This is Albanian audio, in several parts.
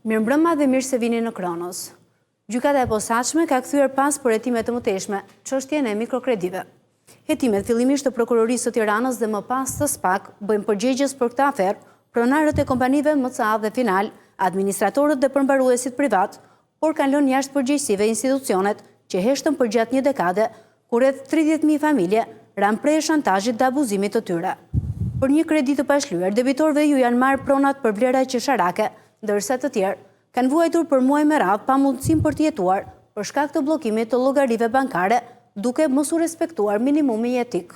Mirëmbrëma dhe mirë se vini në Kronos. Gjykata e posaçme ka kthyer pas për hetime të mëtejshme çështjen e mikrokredive. Hetimet fillimisht të Prokurorisë së Tiranës dhe më pas të SPAK bëjnë përgjigjes për këtë aferë, pronarët e kompanive MCA dhe Final, administratorët dhe përmbaruesit privat, por kanë lënë jashtë përgjegjësive institucionet që heshtën përgjatë një dekade, kur rreth 30.000 familje ranë prej shantazhit dhe abuzimit të tyre. Për një kredi të pashlyer, debitorëve ju janë marrë pronat për vlera qesharake, ndërsa të tjerë kanë vuajtur për muaj me radhë pa mundësim për të jetuar për shkak të bllokimit të llogarive bankare, duke mos u respektuar minimumi jetik.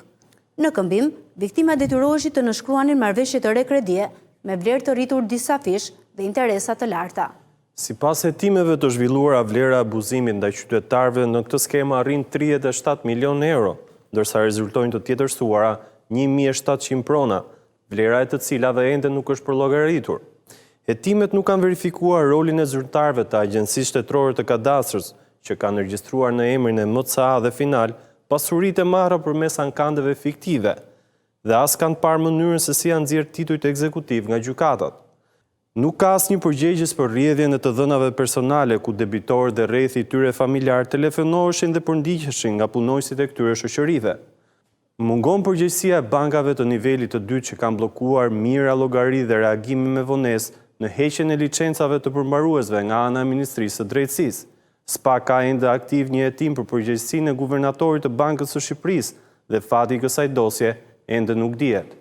Në këmbim, viktima detyroheshin të nënshkruanin marrëveshje të re kredie me vlerë të rritur disa fish dhe interesa të larta. Sipas hetimeve të zhvilluara, vlera e abuzimit ndaj qytetarëve në këtë skemë arrin 37 milion euro, ndërsa rezultojnë të tjetërsuara 1.700 prona, vlera e të cilave ende nuk është përllogaritur. Hetimet nuk kanë verifikuar rolin e zyrtarëve të Agjencisë Shtetërore të Kadastrës, që kanë regjistruar në emrin e MCA dhe Final pasuritë e marra përmes ankandeve fiktive, dhe as kanë parë mënyrën se si janë nxjerrë titujt ekzekutiv nga gjykatat. Nuk ka asnjë përgjegjës për rrjedhjen e të dhënave personale ku debitorët dhe rrethi i tyre familjar telefonoheshin dhe përndiqeshin nga punojësit e këtyre shoqërive. Mungon përgjegjësia e bankave të nivelit të dytë që kanë bllokuar mira llogari dhe reagimi me vonesë në heqjen e licencave të përmbaruesve nga ana e Ministrisë së Drejtësisë. SPAK ka ende aktiv një hetim për përgjegjësinë e guvernatorit të Bankës së Shqipërisë dhe fati i kësaj dosje ende nuk dihet.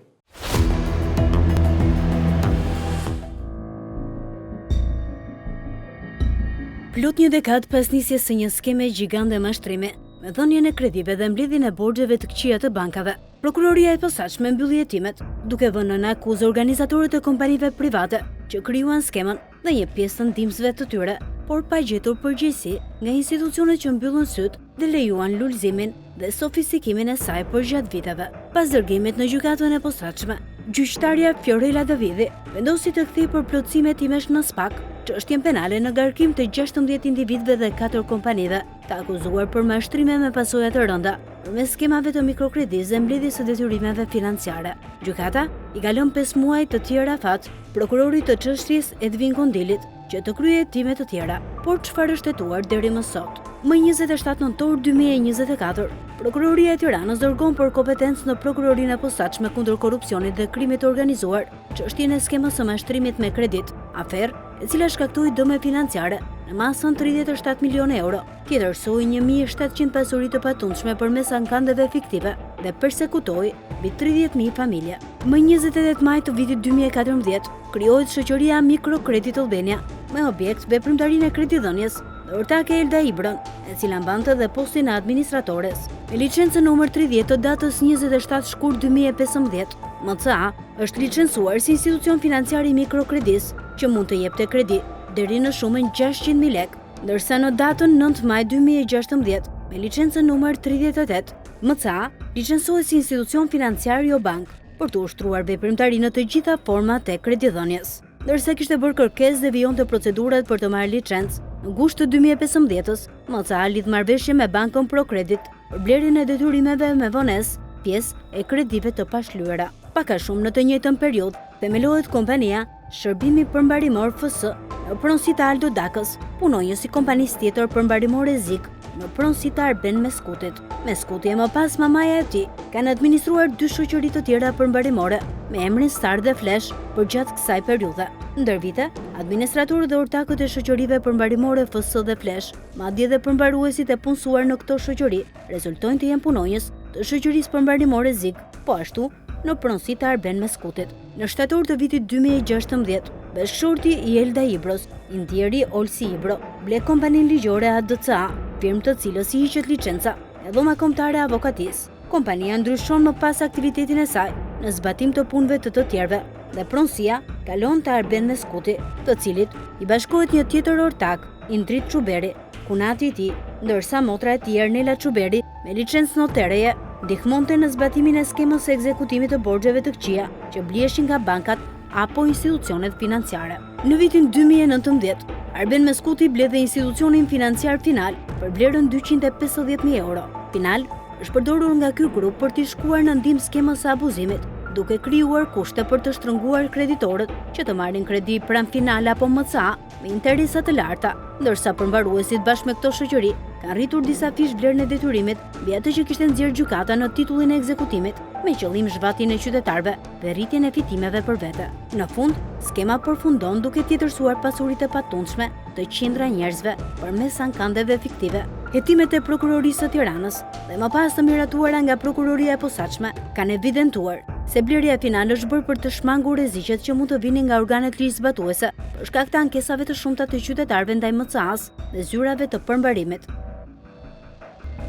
Plot një dekadë pas nisjes së një skeme gjigande mashtrimi, me dhënien e kredive dhe mbledhjen e borxheve të këqija të bankave, Prokuroria e posaçme mbylli hetimet, duke vënë në akuzë organizatorët e kompanive private që krijuan skemën dhe një pjesë të ndihmësve të tyre, por pa gjetur përgjegjësi nga institucionet që mbyllën syt dhe lejuan lulëzimin dhe sofistikimin e saj përgjatë viteve. Pas dërgimit në gjykatën e posaçme, gjyqtarja Fiorella Davidi vendosi të kthejë për plotësim hetimesh në SPAK çështjen penale në garkim të 16 individëve dhe 4 kompanive, të akuzuar për mashtrime me pasoja të rënda, përmes skemave të mikrokredisë dhe mbledhjes së detyrimeve financiare. Gjykata i ka lënë 5 muaj të tjera fat prokurorit të çështjes Edvin Kondilit që të kryejë hetime të tjera, por çfarë është hetuar deri më sot? Më 27 nëntor 2024, Prokuroria e Tiranës dërgon për kompetencë në Prokurorinë e Posaçme kundër korrupsionit dhe krimit të organizuar çështjen e skemës së mashtrimit me kredit, aferë e cila shkaktoi dëme financiare në masën 37 milionë euro, tjetërsoi 1.700 pasuri të patundshme përmes ankandeve fiktive dhe persekutoi mbi 30.000 familje. Më 28 maj të vitit 2014, krijohet shoqëria Mikrokredit Albania me objekt veprimtarinë e kredidhënies dhe ortake Elda Ibron, e cila mbante dhe postin e administratores. Me licencën numër 30 të datës 27 shkurt 2015, MCA është licencuar si institucion financiar i mikrokredisë që mund të jepte kredi deri në shumën 600.000 lekë, ndërsa në datën 9 maj 2016, me licencën numër 38, MCA licencohet si institucion financiar jo bank për të ushtruar veprimtarinë në të gjitha format e kredidhënies. Ndërsa kishte bërë kërkesë dhe vijonte procedurat për të marrë licencë, në gusht të 2015, MCA lidh marrëveshje me Bankën Procredit për blerjen e detyrimeve me vonesë, pjesë e kredive të pashlyera. Pak a shumë në të njëjtën periudhë, themelohet kompania Shërbimi Përmbarimor FS në pronësi të Aldo Dakës, punonjës si kompanisë tjetër përmbarimore ZIK në pronësi të Arben Meskutit. Meskuti e më pas mamaja e tij kanë administruar 2 shoqëri të tjera përmbarimore me emrin Star dhe Flash përgjatë kësaj periudhe. Ndër vite, administratorët dhe ortakët e shoqërive përmbarimore FS dhe Flash, madje dhe përmbaruesit e punësuar në këto shoqëri, rezultojnë të jenë punonjës të shoqërisë përmbarimore ZIK, po ashtu në pronësi të Arben Meskutit. Në shtator të vitit 2016, bashkëshorti i Elda Ibros, Indieri Olsi Ibro, ble kompaninë ligjore ADCA, firmë të cilës i hiqet licenca e dhoma kombëtare avokatisë. Kompania ndryshon më pas aktivitetin e saj në zbatim të punëve të tjerëve dhe pronësia kalon të Arben Meskuti, të cilit i bashkohet një tjetër ortak, Indrit Çuberi, kunati i tij, ndërsa motra e tij Ernela Çuberi, me licencë notereje, ndihmonte në zbatimin e skemës së ekzekutimit të borxheve të këqija që bliheshin nga bankat apo institucionet financiare. Në vitin 2019, Arben Meskuti bledhe institucionin financiar Final për vlerën 250.000 euro. Final është përdorur nga ky grup për t'i shkuar në ndihmë skemës së abuzimit duke krijuar kushte për të shtrënguar kreditorët që të marrin kredi pranë final apo MCA me interesa të larta, ndërsa përmbaruesit bashkë me këto shoqëri kanë rritur disa fish vlerën e detyrimit mbi atë që kishte nxjerrë gjykata në titullin e ekzekutimit, me qëllim zhvatjen e qytetarëve dhe rritjen e fitimeve për vete. Në fund, skema përfundon duke tjetërsuar pasuritë e patundshme të qindra njerëzve përmes ankandeve fiktive. Hetimet e prokurorisë së Tiranës dhe më pas të miratuara nga prokuroria e posaçme kanë evidentuar se blerja finale është bërë për të shmangur rreziqet që mund të vinin nga organet ligjzbatuese për shkak të ankesave të shumta të qytetarëve ndaj MCA-s dhe zyrave të përmbarimit.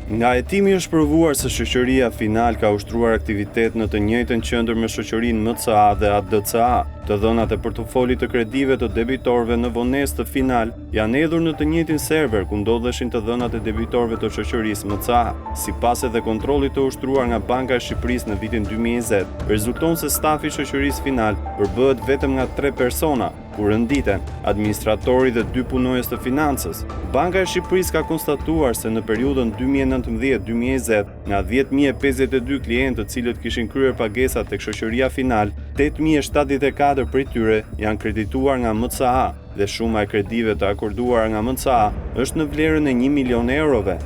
Nga hetimi është provuar se shoqëria Final ka ushtruar aktivitet në të njëjtën qendër me shoqërinë MCA dhe ADCA. Të dhënat e portofolit të kredive të debitorëve në vonesë të Final janë hedhur në të njëjtin server ku ndodheshin të dhënat e debitorëve të shoqërisë MCA. Sipas edhe kontrollit të ushtruar nga Banka e Shqipërisë në vitin 2020, rezulton se stafi i shoqërisë Final përbëhet vetëm nga 3 persona, ku rënditen administratori dhe 2 punonjës të financës. Banka e Shqipërisë ka konstatuar se në periudhën 2019-2020, nga 10.052 klientë të cilët kishin kryer pagesa tek shoqëria Final, 8.074 prej tyre janë kredituar nga MCA dhe shuma e kredive të akorduara nga MCA është në vlerën e 1 milion eurove.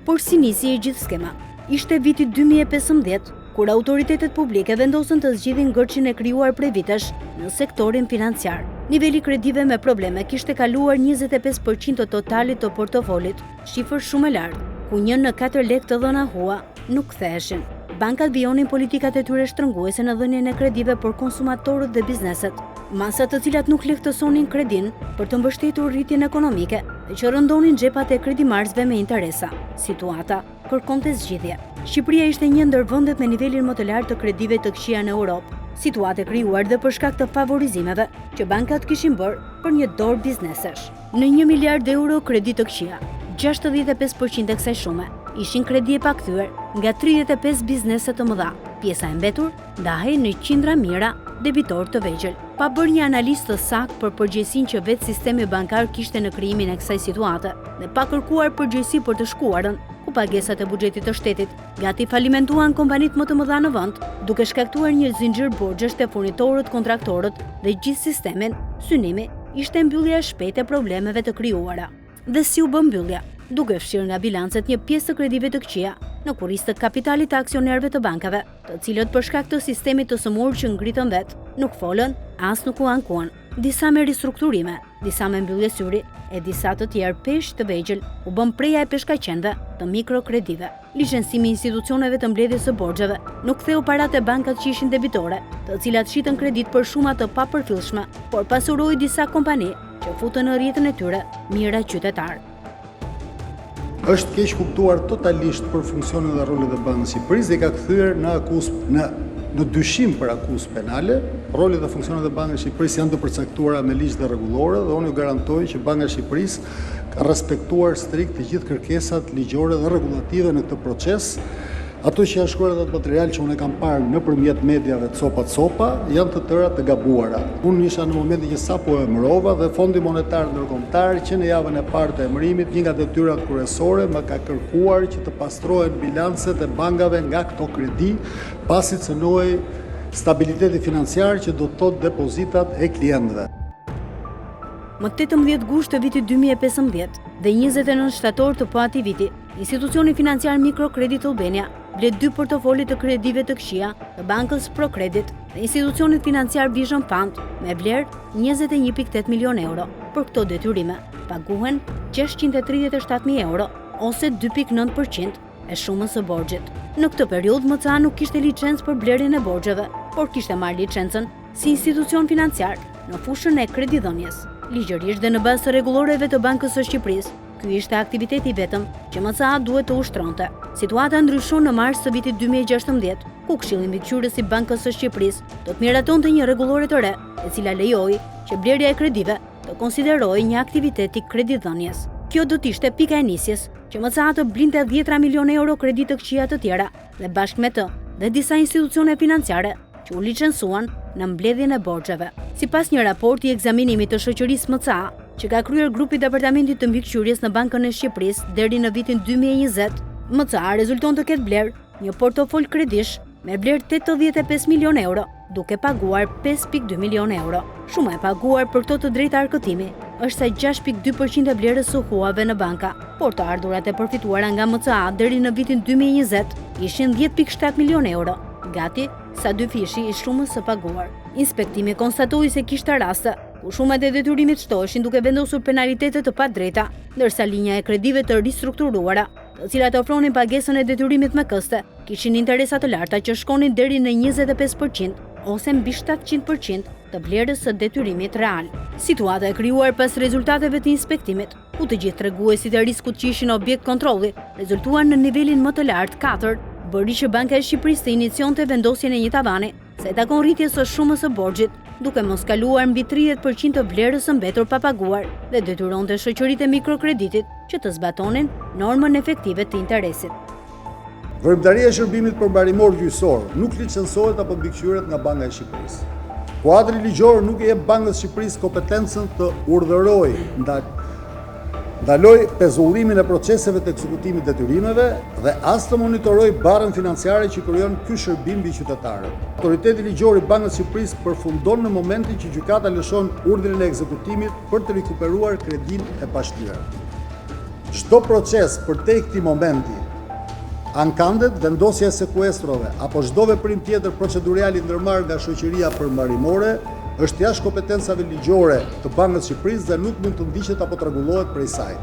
Por si nisi e gjithë skema? Ishte viti 2015, kur autoritetet publike vendosën të zgjidhin gërçin e krijuar prej vitesh në sektorin financiar. Niveli kredive me probleme kishte kaluar 25% të totalit të portofolit, shifër shumë e lartë, ku 1 në 4 lekë të dhëna hua nuk ktheheshin. Bankat vijonin politikat e tyre shtrënguese në dhënien e kredive për konsumatorët dhe bizneset, masa të cilat nuk lehtësonin kredin për të mbështetur rritjen ekonomike dhe që rëndonin xhepat e kredimarrësve me interesa. Situata kërkonte zgjidhje. Shqipëria ishte një ndër vendet me nivelin më të lartë të kredive të këqija në Europë, situatë e krijuar dhe për shkak të favorizimeve që bankat kishin bërë për një dorë biznesesh. Në 1 miliard euro kredi të këqija, 65% e kësaj shume ishin kredi e pakthyer nga 35 biznese të mëdha. Pjesa e mbetur ndahej në qindra mira debitorë të vegjël. Pa bërë një analizë të saktë për përgjegjësinë që vetë sistemi bankar kishte në krijimin e kësaj situate dhe pa kërkuar përgjegjësi për të shkuarën, ku pagesat e buxhetit të shtetit gati falimentuan kompanitë më të mëdha në vend, duke shkaktuar një zinxhir borxhesh te furnitorët, kontraktorët dhe gjithë sistemin, synimi ishte mbyllja e shpejtë e problemeve të krijuara. Dhe si u bë mbyllja? Duke fshirë nga bilancet një pjesë të kredive të këqija në kurrizë të kapitalit të aksionerëve të bankave, të cilët për shkak të sistemit të sëmurë që ngritën vetë, nuk folën, as nuk u ankuan. Disa me ristrukturime, disa me mbyllje syri e disa të tjerë peshë të vegjël u bën preja e peshkaqenve të mikrokredive. Licencimi i institucioneve të mbledhjes së borxheve nuk ktheu paratë e bankat që ishin debitore, të cilat shitën kredit për shuma të papërfillshme, por pasuroi disa kompani që futën në rrjetën e tyre mijëra qytetarë. Është keq kuptuar totalisht për funksionin dhe rolin e Bankës së Shqipërisë dhe ka kthyer në dyshim për akuzë penale. Roli dhe funksionet e Bankës së Shqipërisë janë të përcaktuara me ligj dhe rregullore dhe unë ju garantoj që Banka e Shqipërisë ka respektuar strikt të gjithë kërkesat ligjore dhe rregullative në këtë proces. Ato që janë shkruar atë material që unë e kam parë nëpërmjet mediave copa janë të tëra të gabuara. Unë isha në momentin që sapo emërova dhe Fondi Monetar Ndërkombëtar që në javën e parë të emërimit një nga detyrat kryesore më ka kërkuar që të pastrohen bilancet e bankave nga këto kredi, pasi cënohej stabiliteti financiar që do të thotë depozitat e klientëve. Më 18 gusht të vitit 2015 dhe 29 shtator të po atij viti, institucioni financiar Mikrokredit Albania ble 2 portofolit të kredive të këqija të bankës Procredit dhe institucionit financiar Vision Fund me vlerë 21.8 milion euro. Për këto detyrime paguhen 637.000 euro ose 2.9% e shumës së borxhit. Në këtë periudhë MCA nuk kishte licencë për blerjen e borxheve, por kishte marrë licencën si institucion financiar në fushën e kredidhënies. Ligjërisht dhe në bazë të rregulloreve të Bankës së Shqipërisë, ky ishte aktiviteti vetëm që MCA duhet të ushtronte. Situata ndryshon në mars të vitit 2016, ku Këshilli Mbikëqyrës i Bankës së Shqipërisë do të miratonte një rregullore të re, e cila lejoi që blerja e kredive të konsiderohej një aktivitet i kredidhënies. Kjo do të ishte pika e nisjes që MCA të blinte 10 milion euro kredi të këqija të tjera dhe bashkë me të dhe disa institucione financiare që u licencuan në mbledhjen e borxheve. Sipas një raporti i ekzaminimit të shoqërisë MCA, që ka kryer grupi i Departamentit të Mbikëqyrjes në Bankën e Shqipërisë deri në vitin 2020, MCA rezulton të ketë bler një portofol kredish me vlerë 85 milion euro, duke paguar 5,2 milion euro. Shuma e paguar për këto të drejta arkëtimi është sa 6,2% e vlerës së huave në banka, por të ardhurat e përfituara nga MCA deri në vitin 2020 ishin 10,7 milion euro, gati sa 2 fishi i shumës së paguar. Inspektimi konstatoi se kishte raste ku shumat e detyrimit shtoheshin duke vendosur penalitete të padrejta, ndërsa linja e kredive të ristrukturuara, të cilat ofronin pagesën e detyrimit me këste, kishin interesa të larta që shkonin deri në 25% ose mbi 700% të vlerës së detyrimit real. Situata e krijuar pas rezultateve të inspektimit, ku të gjithë treguesit e riskut që ishin objekt kontrolli rezultuan në nivelin më të lartë 4, bëri që Banka e Shqipërisë të inicionte vendosjen e një tavani sa i takon rritjes së shumës së borxhit, duke mos kaluar mbi 30% të vlerës së mbetur pa paguar dhe detyronte shoqëritë e mikrokreditit që të zbatonin normën efektive të interesit. Veprimtaria e shërbimit përmbarimor gjyqësor nuk licencohet apo mbikëqyret nga Banka e Shqipërisë. Kuadri ligjor nuk i jep Bankës së Shqipërisë kompetencën të urdhërojë ndaloj pezullimin e proceseve të ekzekutimit detyrimeve dhe as të monitoroj barrën financiare që krijon ky shërbim mbi qytetarët. Autoriteti ligjor i Bankës së Shqipërisë përfundon në momentin që gjykata lëshon urdhrin e ekzekutimit për të rikuperuar kredinë e pashtyrë. Çdo proces përtej këtij momenti, ankandet, vendosja e sekuestrove apo çdo veprim tjetër procedurial i ndërmarrë nga shoqëria përmbarimore është jashtë kompetencave ligjore të Bankës së Shqipërisë dhe nuk mund të ndiqet apo të rregullohet prej saj.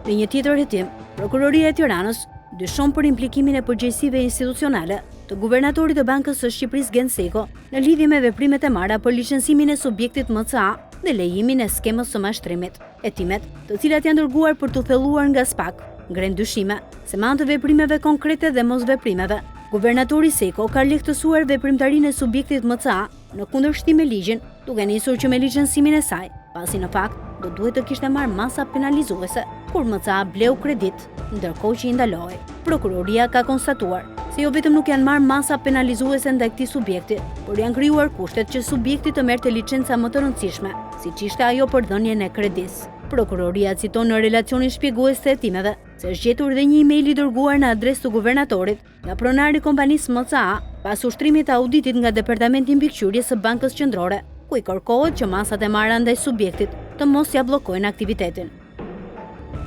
Në një tjetër hetim, Prokuroria e Tiranës dyshon për implikimin e përgjegjësive institucionale të guvernatorit të Bankës së Shqipërisë Genseko në lidhje me veprimet e marra për licencimin e subjektit MCA dhe lejimin e skemës së mashtrimit. Hetimet, të cilat janë dërguar për të thelluar nga SPAK, ngren dyshime se me anë të veprimeve konkrete dhe mos veprimeve, guvernatori Seko ka lehtësuar veprimtarinë e subjektit MCA në kundërshtim me ligjin, duke nisur që me licencimin e saj, pasi në fakt do duhet të kishte marrë masa penalizuese kur MCA bleu kredit, ndërkohë që i ndaloi. Prokuroria ka konstatuar se jo vetëm nuk janë marrë masa penalizuese ndaj këtij subjekti, por janë krijuar kushtet që subjekti të merrte licenca më të rëndësishme, siç ishte ajo për dhënien e kredisë. Prokuroria citon në relacionin shpjegues të hetimeve se është gjetur dhe një email i dërguar në adresë të guvernatorit nga pronari i kompanisë MCA pas ushtrimit të auditit nga Departamenti i Mbikëqyrjes së Bankës Qendrore, ku i kërkohet që masat e marra ndaj subjektit të mos ja bllokojnë aktivitetin.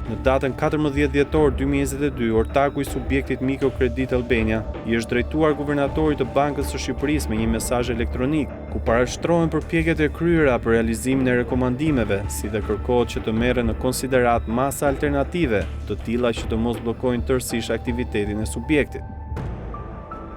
Në datën 14 dhjetor 2022, ortaku i subjektit Mikrokredit Albania i është drejtuar guvernatorit të Bankës së Shqipërisë me një mesazh elektronik, ku parashtrohen përpjekjet e kryera për realizimin e rekomandimeve, si dhe kërkohet që të merren në konsiderat masa alternative, të tilla që të mos bllokojnë tërësisht aktivitetin e subjektit.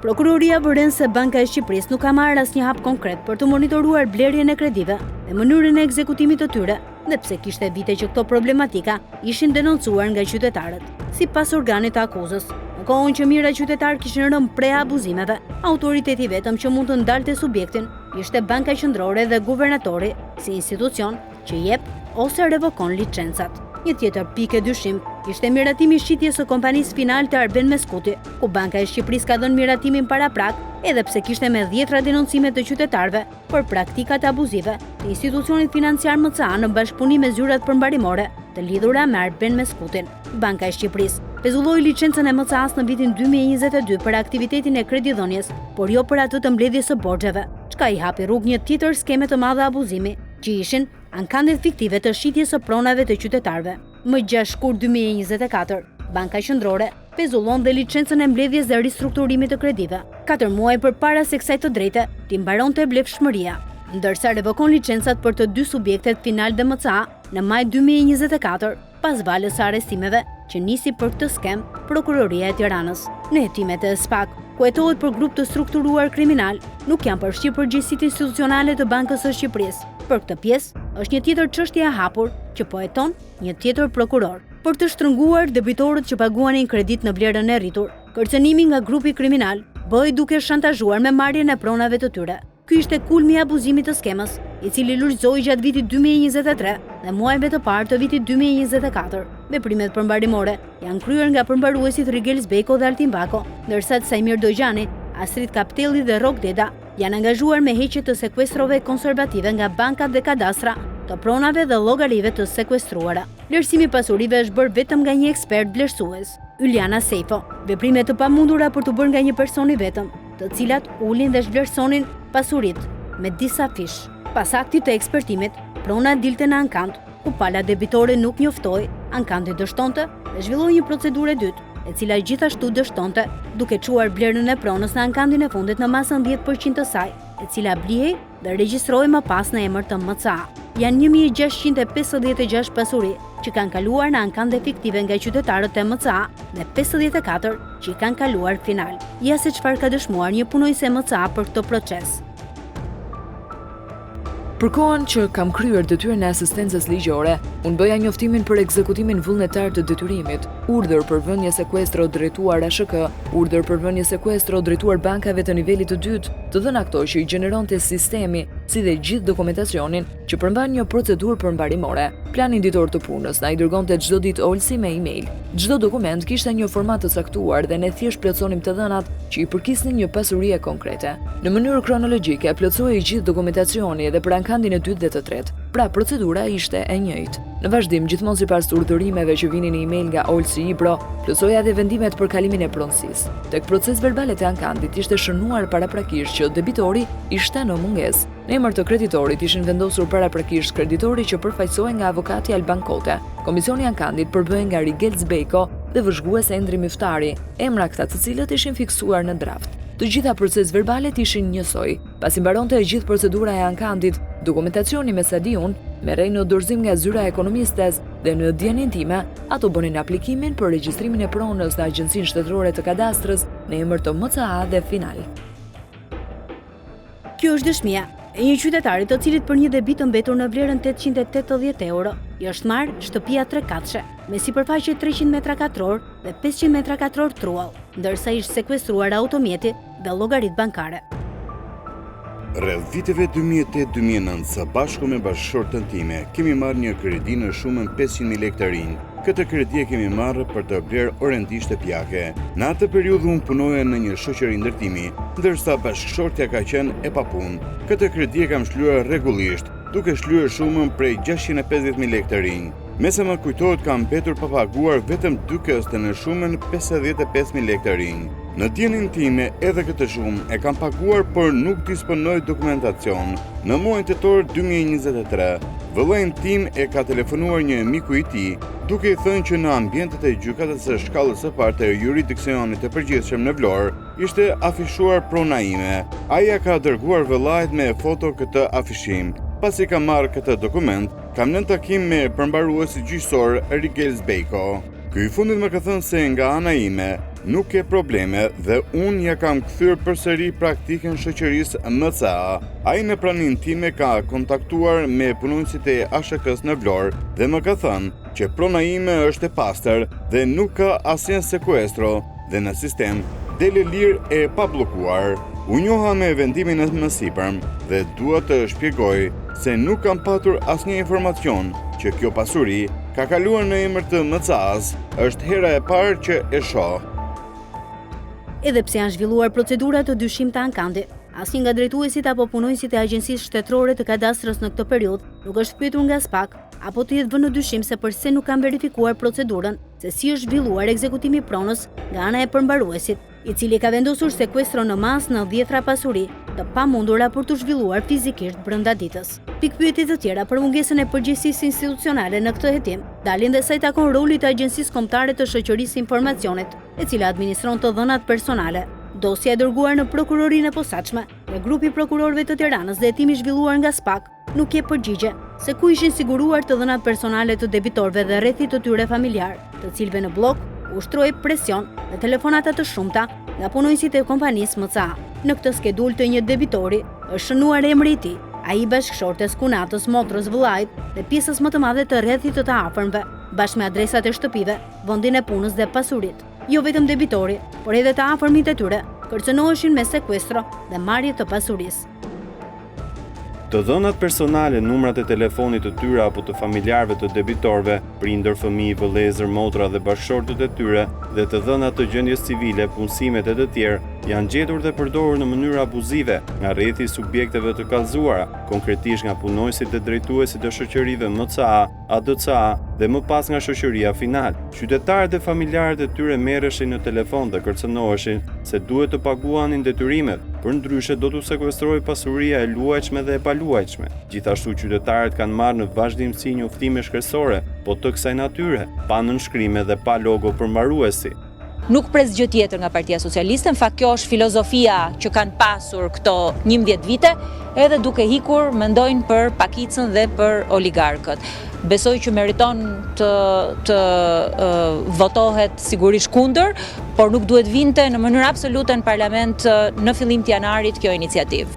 Prokuroria vëren se Banka e Shqipërisë nuk ka marrë asnjë hap konkret për të monitoruar blerjen e kredive dhe mënyrën e ekzekutimit të tyre, dhe pse kishte vite që këto problematika ishin denoncuar nga qytetarët. Sipas organit të akuzës, në kohën që mira qytetarë kishin rënë pre abuzimeve, autoriteti vetëm që mund të ndalte subjektin ishte Banka Qendrore dhe guvernatori si institucion që jep ose revokon licencat. Një tjetër pikë dyshim ishte miratimi i shitjes së kompanisë Final të Arben Meskuti, ku Banka e Shqipërisë ka dhënë miratimin paraprak, edhe pse kishte me 10 denoncime të qytetarëve për praktikat abuzive të institucionit financiar MCA në bashkëpunim me zyrat përmbarimore të lidhura me Arben Meskutin. Banka e Shqipërisë pezulloi licencën e MCA-s në vitin 2022 për aktivitetin e kredidhënies, por jo për atë të mbledhjes së borxheve, çka i hapi rrugë një tjetër skeme të madhe abuzimi, që ishin ankandet fiktive të shitjes së pronave të qytetarëve. Më 6 shkurt 2024, Banka Qendrore pezullon dhe licencën e mbledhjes dhe ristrukturimit të kredive, 4 muaj përpara se kësaj të drejte t'i mbaronte blefshmëria, ndërsa revokon licencat për të 2 subjektet Final dhe MCA në maj 2024, pas valës së arrestimeve që nisi për këtë skem Prokuroria e Tiranës. Në hetimet e SPAK, ku hetohet për grup të strukturuar kriminal, nuk janë përfshirë përgjegjësitë institucionale të Bankës së Shqipërisë. Për këtë pjesë është një tjetër çështje e hapur që po heton një tjetër prokuror. Për të shtrënguar debitorët që paguanin kredit në vlerën e rritur, kërcënimi nga grupi kriminal bëhej duke shantazhuar me marrjen e pronave të tyre. Ky ishte kulmi i abuzimit të skemës, i cili lulëzoi gjatë vitit 2023 dhe muajve të parë të vitit 2024. Veprimet përmbarimore janë kryer nga përmbaruesit Rigel Zbeko dhe Altin Bako, ndërsa Sajmir Dojgjani, Astrid Kaptelli dhe Rok Deda janë angazhuar me heqje të sekuestrove konservative nga bankat dhe kadastra, të pronave dhe llogarive të sekuestruara. Vlerësimi i pasurive është bërë vetëm nga një ekspert vlerësues. Yliana Sejfo, veprime të pamundura për të bërë nga një person i vetëm, të cilat ulin dhe zhvlerësonin pasuritë me disa fish. Pas aktit të ekspertimit, prona dilte në ankant, ku pala debitore nuk njoftoi, ankanti dështonte dhe zhvilloi një procedurë e dytë, e cila gjithashtu dështonte, duke çuar vlerën e pronës në ankantin e fundit në masën 10% të saj, e cila blihej dhe regjistroi më pas në emër të MCA. Janë 1656 pasuri që kanë kaluar në ankante fiktive nga qytetarët e MCA dhe 54 që i kanë kaluar final. Ja se çfarë ka dëshmuar një punojëse MCA për këtë proces. Për kohën që kam kryer detyrën e asistencës ligjore, unë bëja njoftimin për ekzekutimin vullnetar të detyrimit, urdhër për vënie sekuestro drejtuar ASHK, urdhër për vënie sekuestro drejtuar bankave të nivelit të dytë, të dhëna ato që i gjeneronte sistemi, si dhe gjithë dokumentacionin që përmban një procedurë përmbarimore. Planin ditor të punës na i dërgonte çdo ditë Olsi me email. Çdo dokument kishte një format të caktuar dhe ne thjesht plotësonim të dhënat që i përkisnin një pasurie konkrete. Në mënyrë kronologjike plotësohej gjithë dokumentacioni edhe për ankantin e dytë dhe të tretë. Pra procedura ishte e njëjtë. Në vazhdim, gjithmonë sipas urdhërimeve që vinin në email nga Olsi Ibro, plotësoja edhe vendimet për kalimin e pronësisë. Tek proces verbalet e ankantit ishte shënuar paraprakisht që debitori ishte në mungesë. Në emër të kreditorit ishin vendosur paraprakisht kreditori që përfaqësohej nga avokati Alban Kote. Komisioni i ankantit përbëhej nga Rigel Zbejko dhe vëzhgues Endri Miftari, emra këta të cilët ishin fiksuar në draft. Të gjitha proces verbalet ishin njësoj. Pasi mbaronte e gjithë procedura e ankantit, dokumentacioni me sa di unë merrej në dorëzim nga zyra e ekonomistes dhe në dijenin time, ato bënin aplikimin për regjistrimin e pronës në Agjencinë Shtetërore të Kadastrës në emër të MCA dhe final. Kjo është dëshmia e një qytetari të cilit për një debit të mbetur në vlerën 880 euro, i është marrë shtëpia 3 katëshe, me sipërfaqe 300 metra katror dhe 500 metra katror truall, ndërsa ishte sekuestruar automjeti dhe llogaritë bankare. Rreth viteve 2008-2009, së bashku me bashkëshortën time, kemi marrë një kredi në shumën 500.000 lekë të rinj. Këtë kredi e kemi marrë për të blerë orëndi shtëpiake. Në atë periudhë unë punoja në një shoqëri ndërtimi, ndërsa bashkëshortja ka qenë e papunë. Këtë kredi e kam shlyer rregullisht, duke shlyer shumën prej 650.000 lekë të rinj. Me sa më kujtohet kam mbetur pa paguar vetëm 2 këste në shumën 55.000 lekë të rinj. Në dijenin time edhe këtë shumë e kam paguar, por nuk disponoj dokumentacion. Në muajin tetor 2023, vëllain tim e ka telefonuar një miku i tij, duke i thënë që në ambientet e gjykatës së shkallës së parë të jurisdiksionit të përgjithshëm në Vlorë ishte afishuar prona ime. Ai ka dërguar vëllait me foto këtë afishim. Pasi kam marrë këtë dokument, kam në takim me përmbaruesi gjyqësor Rigel Zbejko. Ky i fundit më ka thënë se nga ana ime nuk ke probleme dhe unë ja kam kthyer përsëri praktikën shoqërisë MCA. Ai në praninë time ka kontaktuar me punonësit e ASHK-s në Vlorë dhe më ka thënë që prona ime është e pastër dhe nuk ka asnjë sekuestro dhe në sistem dele lirë e pablokuar. U njoha me vendimin e mësipërm dhe dua të shpjegoj se nuk kam patur asnjë informacion që kjo pasuri ka kaluar në emër të MCA-s, është hera e parë që e shoh. Edhe pse janë zhvilluar procedura të dyshim të ankantit, asnjë nga drejtuesit apo punonësit e Agjencisë Shtetërore të Kadastrës në këtë periudhë nuk është pyetur nga SPAK apo të jetë vënë në dyshim se përse nuk kanë verifikuar procedurën se si është zhvilluar ekzekutimi pronës nga ana e përmbaruesit, i cili ka vendosur sekuestro në masë në 10 pasuri të pamundura për të zhvilluar fizikisht brenda ditës. Pikpyetje të tjera për mungesën e përgjegjësisë institucionale në këtë hetim dalin dhe sa i takon rolit të Agjencisë Kombëtare të Shoqërisë Informacionit, e cila administron të dhënat personale. Dosja e dërguar në prokurorinë e posaçme me grupi prokurorëve të Tiranës dhe hetimi zhvilluar nga SPAK nuk jep përgjigje se ku ishin siguruar të dhënat personale të debitorëve dhe rrethit të tyre familjar, të cilëve në blok ushtroi presion dhe telefonata të shumta nga punonësit e kompanisë MCA. Në këtë skedul të një debitori është shënuar emri i tij, ai bashkëshortes, kunatës, motrës, vëllait dhe pjesës më të madhe të rrethit të afërmve, bashkë me adresat e shtëpive, vendin e punës dhe pasuritë. Jo vetëm debitori, por edhe të afërmit e tyre kërcënoheshin me sekuestro dhe marrje të pasurisë. Të dhënat personale, numrat e telefonit të tyre apo të familjarëve të debitorëve, prindër, fëmijë, vëllezër, motra dhe bashkëshortët e tyre dhe të dhënat të gjendjes civile, punësimet e të tjerë janë gjetur dhe përdorur në mënyrë abuzive nga rrethi subjekteve të kallëzuara, konkretisht nga punonësit dhe drejtuesit të shoqërive MCA, ADCA dhe më pas nga shoqëria final. Qytetarët dhe familjarët e tyre merreshin në telefon dhe kërcënoheshin se duhet të paguanin detyrimet, përndryshe do t'u sekuestrojë pasuria e luajtshme dhe e paluajtshme. Gjithashtu qytetarët kanë marrë në vazhdimsi njoftime shkresore, po të kësaj natyre, pa nënshkrime dhe pa logo përmbaruesi. Nuk pres gjë tjetër nga Partia Socialiste, në fakt kjo është filozofia që kanë pasur këto 11 vite, edhe duke hikur mendojnë për pakicën dhe për oligarkët. Besoj që meriton të votohet sigurisht kundër, por nuk duhet vinte në mënyrë absolute në parlament në fillim të janarit kjo iniciativë.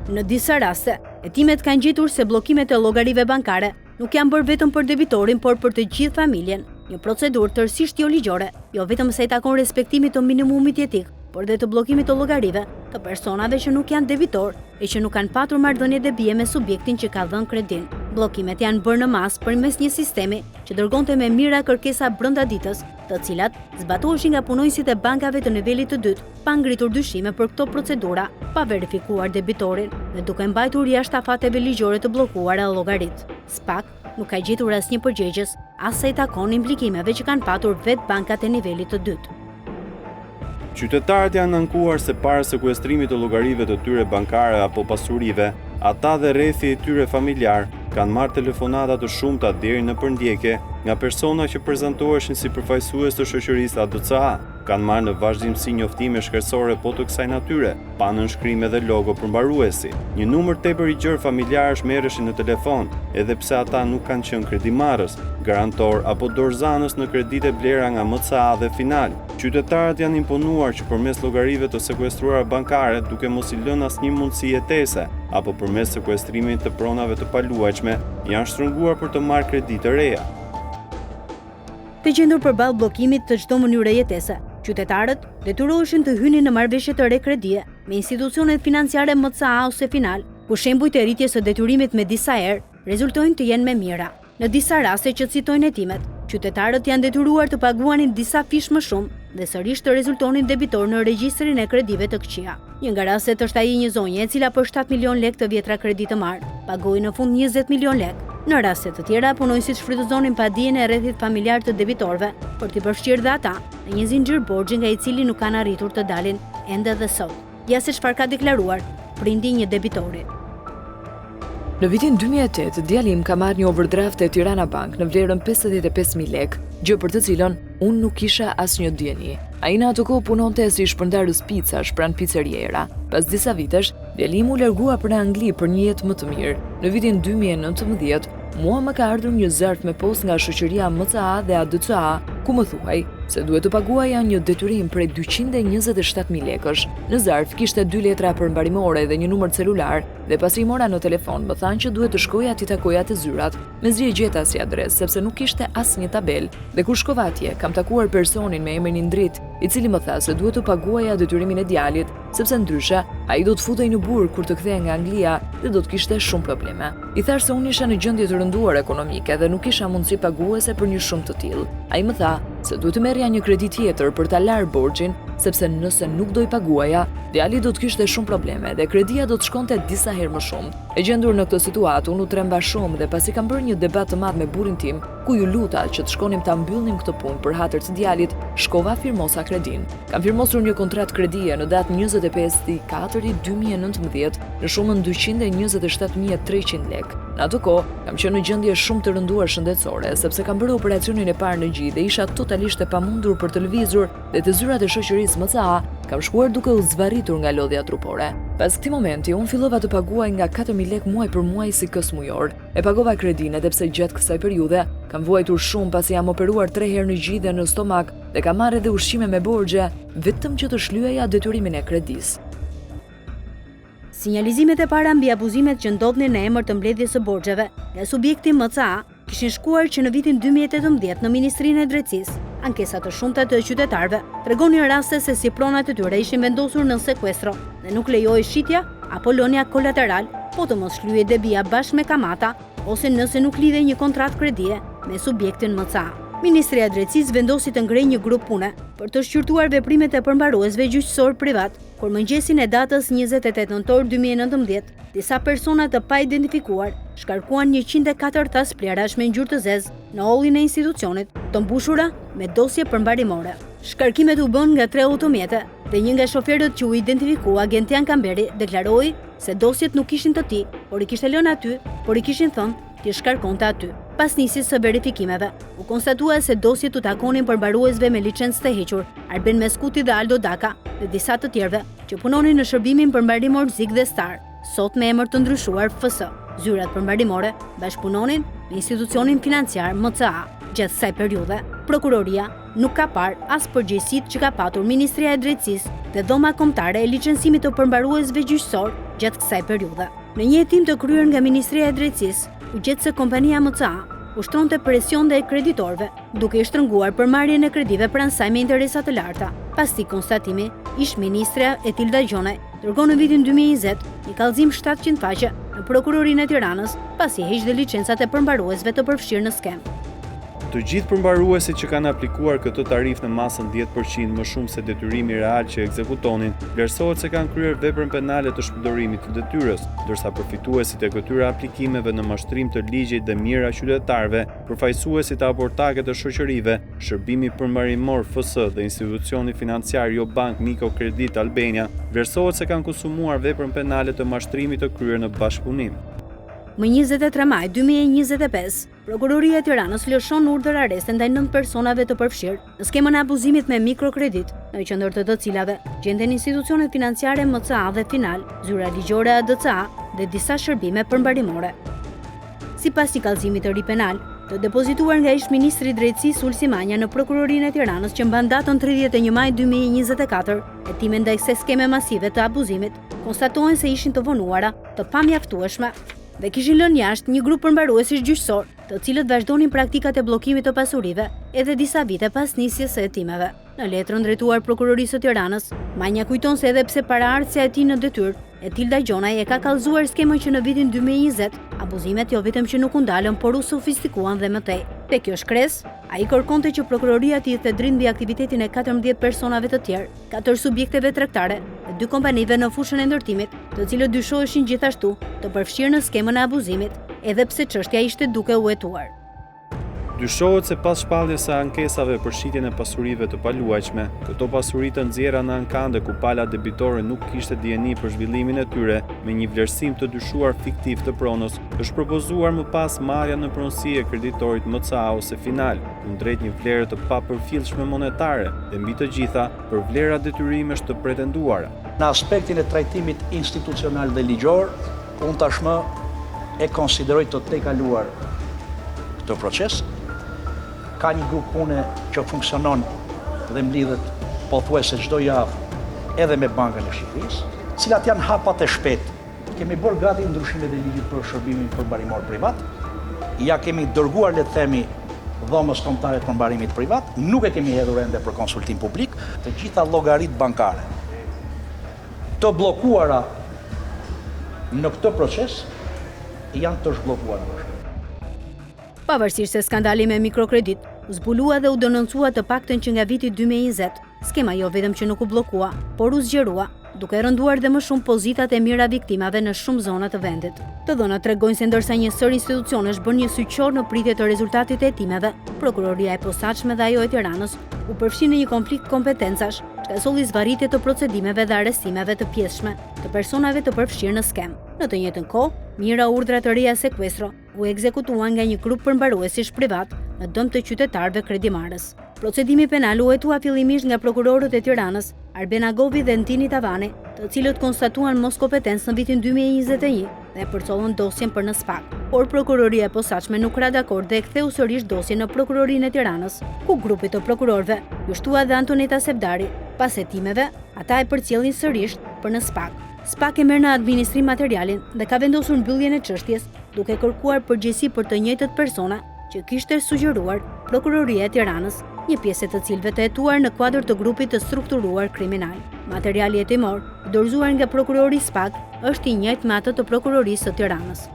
Në disa raste, hetimet kanë gjetur se bllokimet e llogarive bankare nuk janë bërë vetëm për debitorin, por për të gjithë familjen. Një procedurë tërësisht jo ligjore, jo vetëm se i takon respektimit të minimumit jetik, por dhe të bllokimit të llogarive të personave që nuk janë debitor e që nuk kanë patur marrëdhënie debie me subjektin që ka dhënë kredin. Bllokimet janë bërë në masë përmes një sistemi që dërgonte me mira kërkesa brenda ditës, të cilat zbatoheshin nga punonjësit e bankave të nivelit të dytë, pa ngritur dyshime për këto procedura, pa verifikuar debitorin dhe duke mbajtur jashtë afateve ligjore të bllokuara llogarit. SPAK nuk ka gjetur asnjë përgjegjës as sa i takon implikimeve që kanë patur vetë bankat e nivelit të dytë. Qytetarët janë ankuar se para sekuestrimit të llogarive të tyre bankare apo pasurive, ata dhe rrethi i tyre familjar kanë marrë telefonata të shumta deri në përndjekje nga persona që prezantoheshin si përfaqësues të shoqërisë ADCA. Kanë marrë në vazhdimsi njoftime shkresore po të kësaj natyre, pa nënshkrime dhe logo përmbaruesi. Një numër tepër i gjerë familjarësh merreshin në telefon, edhe pse ata nuk kanë qenë kredimarrës, garantor apo dorëzanës në kredite blera nga MCA dhe Final. Qytetarët janë imponuar që përmes llogarive të sekuestruara bankare, duke mos i lënë asnjë mundësi jetese, apo përmes sekuestrimit të pronave të paluajtshme, janë shtrënguar për të marrë kredi të reja. Të gjendur përballë bllokimit të çdo mënyre jetese, qytetarët detyroheshin të hynin në marrëveshje të re kredie me institucionet financiare MCA ose Final, ku shembujt e rritjes së detyrimit me disa herë rezultojnë të jenë me mira. Në disa raste që citojnë hetimet, qytetarët janë detyruar të paguanin disa fish më shumë dhe sërish të rezultonin debitor në regjistrin e kredive të këqija. Një nga rastet është ai një zonje e cila për 7 milion lek të vjetra kredi të marrë, pagoi në fund 20 milion lek. Në raste të tjera, punonjësit shfrytëzonin padijen e rrethit familjar të debitorëve për t'i përfshirë dhe ata në një zinxhir borxhi nga i cili nuk kanë arritur të dalin ende dhe sot. Ja se çfarë ka deklaruar prindi një debitori. Në vitin 2008, djali im ka marrë një overdraft e Tirana Bank në vlerën 55.000 lek, gjë për të cilën unë nuk kisha asnjë dieni. Ai në atë kohë punonte si shpërndarës picash pranë piceriera. Pas disa vitesh, djali im u largua për në Angli për një jetë më të mirë. Në vitin 2019, mua më ka ardhur një zarf me post nga shoqëria MCA dhe ADCA, ku më thuaj se duhet të paguaja një detyrim prej 227.000 lekësh. Në zarf kishte 2 letra përmbarimore dhe një numër celular, dhe pasi mora në telefon më thanë që duhet të shkoja t'i takoja të zyrat, me zgjedhje gjeta si adresë sepse nuk kishte asnjë tabel. Dhe kur shkova atje, kam takuar personin me emrin Indrit, i cili më tha se duhet të paguaja detyrimin e djalit, sepse ndryshe ai do të futej në burg kur të kthehej nga Anglia dhe do të kishte shumë probleme. I thash se unë isha në gjendje të rënduar ekonomike dhe nuk kisha mundësi paguese për një shumë të tillë. Ai më tha se duhet të merrja një kredi tjetër për ta larë borxhin, sepse nëse nuk do i paguaja, djali do të kishte shumë probleme dhe kredia do të shkonte disa herë më shumë. E gjendur në këtë situatë, unë u tremba shumë dhe pasi kam bërë një debat të madh me burrin tim, ku ju luta që të shkonim ta mbyllim këtë punë për hatër të djalit, shkova firmosa kredin. Kam firmosur një kontratë kredie në datë 25/4/2019 në shumën 227.300 lek. Në atë kohë, kam qenë në gjendje shumë të rënduar shëndetësore, sepse kam bërë operacionin e parë në gjë dhe isha totalisht e pamundur për të lëvizur dhe të zyrat e shoqërisë MCA kam shkuar duke u zvarritur nga lodhja trupore. Pas këtij momenti, unë fillova të paguaj nga 4.000 lek muaj për muaj si kës mujor. E pagova kredin edhe pse gjatë kësaj periudhe kam vuajtur shumë pasi jam operuar 3 herë në gjë dhe në stomak dhe kam marrë edhe ushqime me borxhe vetëm që të shlyeja detyrimin e kredisë. Sinjalizimet e para mbi abuzimet që ndodhnin në emër të mbledhjes së borxheve nga subjekti MCA kishin shkuar që në vitin 2018 në Ministrinë e Drejtësisë. Ankesa të shumta të qytetarëve tregonin raste se si pronat e tyre ishin vendosur në sekuestro dhe nuk lejohej shitja apo lënia kolateral, po të mos shlyhej debia bashkë me kamata ose nëse nuk lidhej një kontratë kredie me subjektin MCA. Ministria e Drejtësisë vendosi të ngrejë një grup pune për të shqyrtuar veprimet e përmbaruesve gjyqësor privat, kur mëngjesin e datës 28 nëntor 2019, disa persona të pa identifikuar shkarkuan 104 tas plerash me ngjyrë të zezë në hollin e institucionit, të mbushura me dosje përmbarimore. Shkarkimet u bën nga 3 automjete dhe një nga shoferët që u identifikua, Gentian Kamberi, deklaroi se dosjet nuk ishin të tij, por i kishte lënë aty, por i kishin thënë t'i shkarkonte aty. Pas nisjes së verifikimeve, u konstatua se dosjet u takonin përmbaruesve me licencë të hequr, Arben Meskuti dhe Aldo Daka, dhe disa të tjerëve që punonin në shërbimin përmbarimor Zik dhe Star, sot me emër të ndryshuar FS. Zyrat përmbarimore bashkëpunonin me institucionin financiar MCA. Gjatë kësaj periudhe, prokuroria nuk ka parë as përgjegjësitë që ka patur Ministria e Drejtësisë dhe dhoma kombëtare e licencimit të përmbaruesve gjyqësor gjatë kësaj periudhe. Në një hetim të kryer nga Ministria e Drejtësisë, u gjet se kompania MCA ushtronte presion ndaj kreditorëve, duke i shtrënguar përmarrjen e kredive pranë saj me interesa të larta. Pas këtij konstatimi, ish-ministra Etilda Gjonaj dërgon në vitin 2020 një kallëzim 700 faqe në Prokurorinë e Tiranës, pasi heqë licencat e përmbaruesve të përfshirë në skem. Të gjithë përmbaruesit që kanë aplikuar këtë tarif në masën 10% më shumë se detyrimi real që ekzekutonin, vlerësohet se kanë kryer veprën penale të shpërdorimit të detyrës, ndërsa përfituesit e këtyre aplikimeve në mashtrim të ligjit dhe mira qytetarëve, përfaqësuesit e aportake të shoqërive, shërbimi përmbarimor FS dhe institucioni financiar Jo Bank Mikrokredit Albania, vlerësohet se kanë konsumuar veprën penale të mashtrimit të kryer në bashkëpunim. Më 23 maj 2025, Prokuroria e Tiranës lëshon urdhër arresti ndaj 9 personave të përfshirë në skemën e abuzimit me mikrokredit, në qendër të cilave gjenden institucionet financiare MCA dhe Final, zyra ligjore ADCA dhe disa shërbime përmbarimore. Sipas një kallëzimi të ri penal, të depozituar nga ish-ministri i Drejtësisë Ulsi Manja në Prokurorinë e Tiranës që mban datën 31 maj 2024, hetime ndaj kësaj skeme masive të abuzimit, konstatohen se ishin të vonuara, të pamjaftueshme dhe kishin lënë jashtë një grup përmbaruesish gjyqësor, të cilët vazhdonin praktikat e bllokimit të pasurive edhe disa vite pas nisjes së hetimeve. Në letrën drejtuar Prokurorisë së Tiranës, Manja kujton se edhe pse paraardhësia e tij në detyrë, Etilda Gjonaj e ka kallëzuar skemën që në vitin 2020 abuzimet jo vetëm që nuk u ndalën, por u sofistikuan dhe më tej. Te kjo shkresë, ai kërkonte që prokuroria të jepte dritë mbi aktivitetin e 14 personave të tjerë, 4 subjekteve tregtare dhe 2 kompanive në fushën e ndërtimit, të cilët dyshoheshin gjithashtu të përfshirë në skemën e abuzimit, edhe pse çështja ishte duke u hetuar. Dyshohet se pas shpalljes së ankesave për shitjen e pasurive të paluajtshme, këto pasuri të nxjerra në ankande ku pala debitore nuk kishte dieni për zhvillimin e tyre, me një vlerësim të dyshuar fiktiv të pronës, është propozuar më pas marrja në pronësi e kreditorit MCA ose Final, kundrejt një vlere të papërfillshme monetare dhe mbi të gjitha për vlera detyrimesh të pretenduara. Në aspektin e trajtimit institucional dhe ligjor, unë tashmë e konsideroj të tejkaluar këtë proces. Ka një grup pune që funksionon dhe mblidhet pothuajse çdo javë edhe me Bankën e Shqipërisë, cilat janë hapat e shpejtë. Kemi bërë gati ndryshimet e ligjit për shërbimin përmbarimor privat. Ja kemi dërguar, le të themi, dhomës kombëtare të përmbarimit privat, nuk e kemi hedhur ende për konsultim publik, të gjitha llogaritë bankare të bllokuara në këtë proces janë të zhbllokuara. Pavarësisht se skandali me mikrokredit u zbulua dhe u denoncua të paktën që nga viti 2020, skema jo vetëm që nuk u bllokua, por u zgjerua, duke rënduar dhe më shumë pozitat e mira viktimave në shumë zona të vendit. Të dhënat tregojnë se ndërsa një sër institucionesh bën një syqor në pritje të rezultatit e hetimeve, Prokuroria e Posaçme dhe ajo e Tiranës u përfshi në një konflikt kompetencash, që solli zvarritje të procedimeve dhe arrestimeve të pjesshme të personave të përfshirë në skem. Në të njëjtën kohë, mira urdhra të reja sekuestro u ekzekutuan nga një grup përmbaruesish privat në dëm të qytetarëve kredimarës. Procedimi penal u hetua fillimisht nga prokurorët e Tiranës, Arben Agovi dhe Ntini Tavani, të cilët konstatuan mos kompetencë në vitin 2021 dhe përcollën dosjen për në SPAK. Por Prokuroria e Posaçme nuk ra dakord dhe e ktheu sërish dosjen në Prokurorinë e Tiranës, ku grupi të prokurorëve ju shtua dhe Antoneta Sevdari. Pas hetimeve, ata e përcjellin sërish për në SPAK. SPAK e merr në administrim materialin dhe ka vendosur mbylljen e çështjes, duke kërkuar përgjegjësi për të njëjtët persona që kishte sugjeruar Prokuroria e Tiranës, një pjesë të cilëve të hetuar në kuadër të grupit të strukturuar kriminal. Materiali hetimor, dorëzuar nga prokurori SPAK, është i njëjtë me atë të Prokurorisë së Tiranës.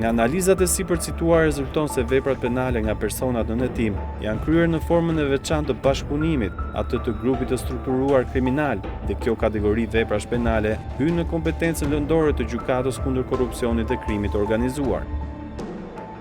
Nga analizat e sipërcituara rezulton se veprat penale nga personat në hetim janë kryer në formën e veçantë të bashkëpunimit, atë të grupit të strukturuar kriminal, dhe kjo kategori veprash penale hyn në kompetencën lëndore të gjykatës kundër korrupsionit dhe krimit të organizuar.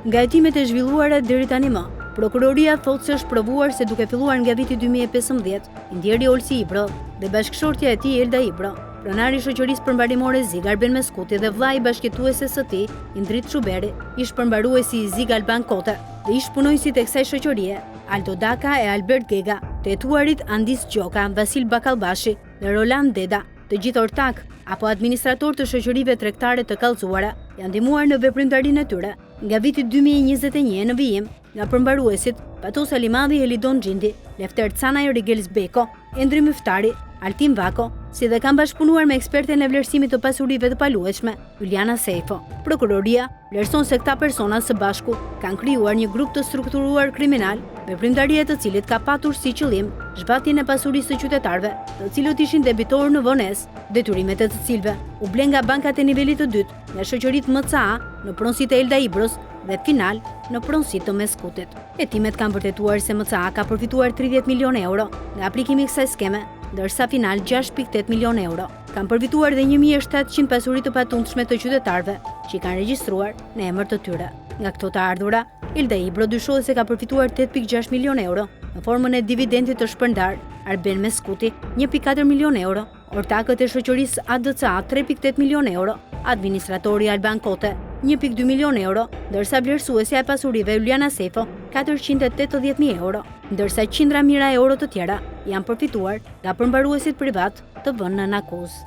Nga hetimet e zhvilluara deri tani më, prokuroria thotë se është provuar se duke filluar nga viti 2015, Indjeri Olsi Ibro dhe bashkëshortja e tij Elda Ibro, pronari i shoqërisë përmbarimore Zig Arben Meskuti dhe vllai i bashkëjetueses së tij, Indrit Çuberi, ish përmbaruesi i Zig Alban Kota dhe ish punonësit e kësaj shoqërie, Aldo Daka e Albert Gega, të hetuarit Andis Gjoka, Vasil Bakalbashi dhe Roland Deda, të gjithë ortak apo administrator të shoqërive tregtare të kallëzuara, janë ndihmuar në veprimtarinë e tyre nga viti 2021 në vijim nga përmbaruesit Patos Alimadi, Elidon Gjindi, Lefter Canaj, Rigelis Beko, Endri Myftari, Altin Vako, si dhe kanë bashkëpunuar me eksperten e vlerësimit të pasurive të palueshme, Juliana Sejfo. Prokuroria vlerëson se këta persona së bashku kanë krijuar një grup të strukturuar kriminal, veprimtaria e të cilit ka patur si qëllim zhvatjen e pasurisë së qytetarëve, të cilët ishin debitorë në vonesë, detyrimet e të cilëve u blen nga bankat e nivelit të dytë, nga shoqëritë MCA në pronësitë e Elda Ibros dhe final në pronësitë të Meskutit. Hetimet kanë vërtetuar se MCA ka përfituar 30 milionë euro nga aplikimi i kësaj skeme, ndërsa final 6.8 milionë euro. Kanë përfituar dhe 1.700 pasuri të patundshme të qytetarëve që i kanë regjistruar në emër të tyre. Nga këto të ardhura, Elda Ibro dyshohet se ka përfituar 8.6 milionë euro në formën e dividendit të shpërndar, Arben Meskuti 1.4 milionë euro, ortakët e shoqërisë ADCA 3.8 milionë euro, administratori Alban Kote 1.2 milionë euro, ndërsa vlerësuesja e pasurive Juliana Sejfo 480.000 euro, ndërsa qindra mijëra euro të tjera janë përfituar nga përmbaruesit privat të vënë në akuzë.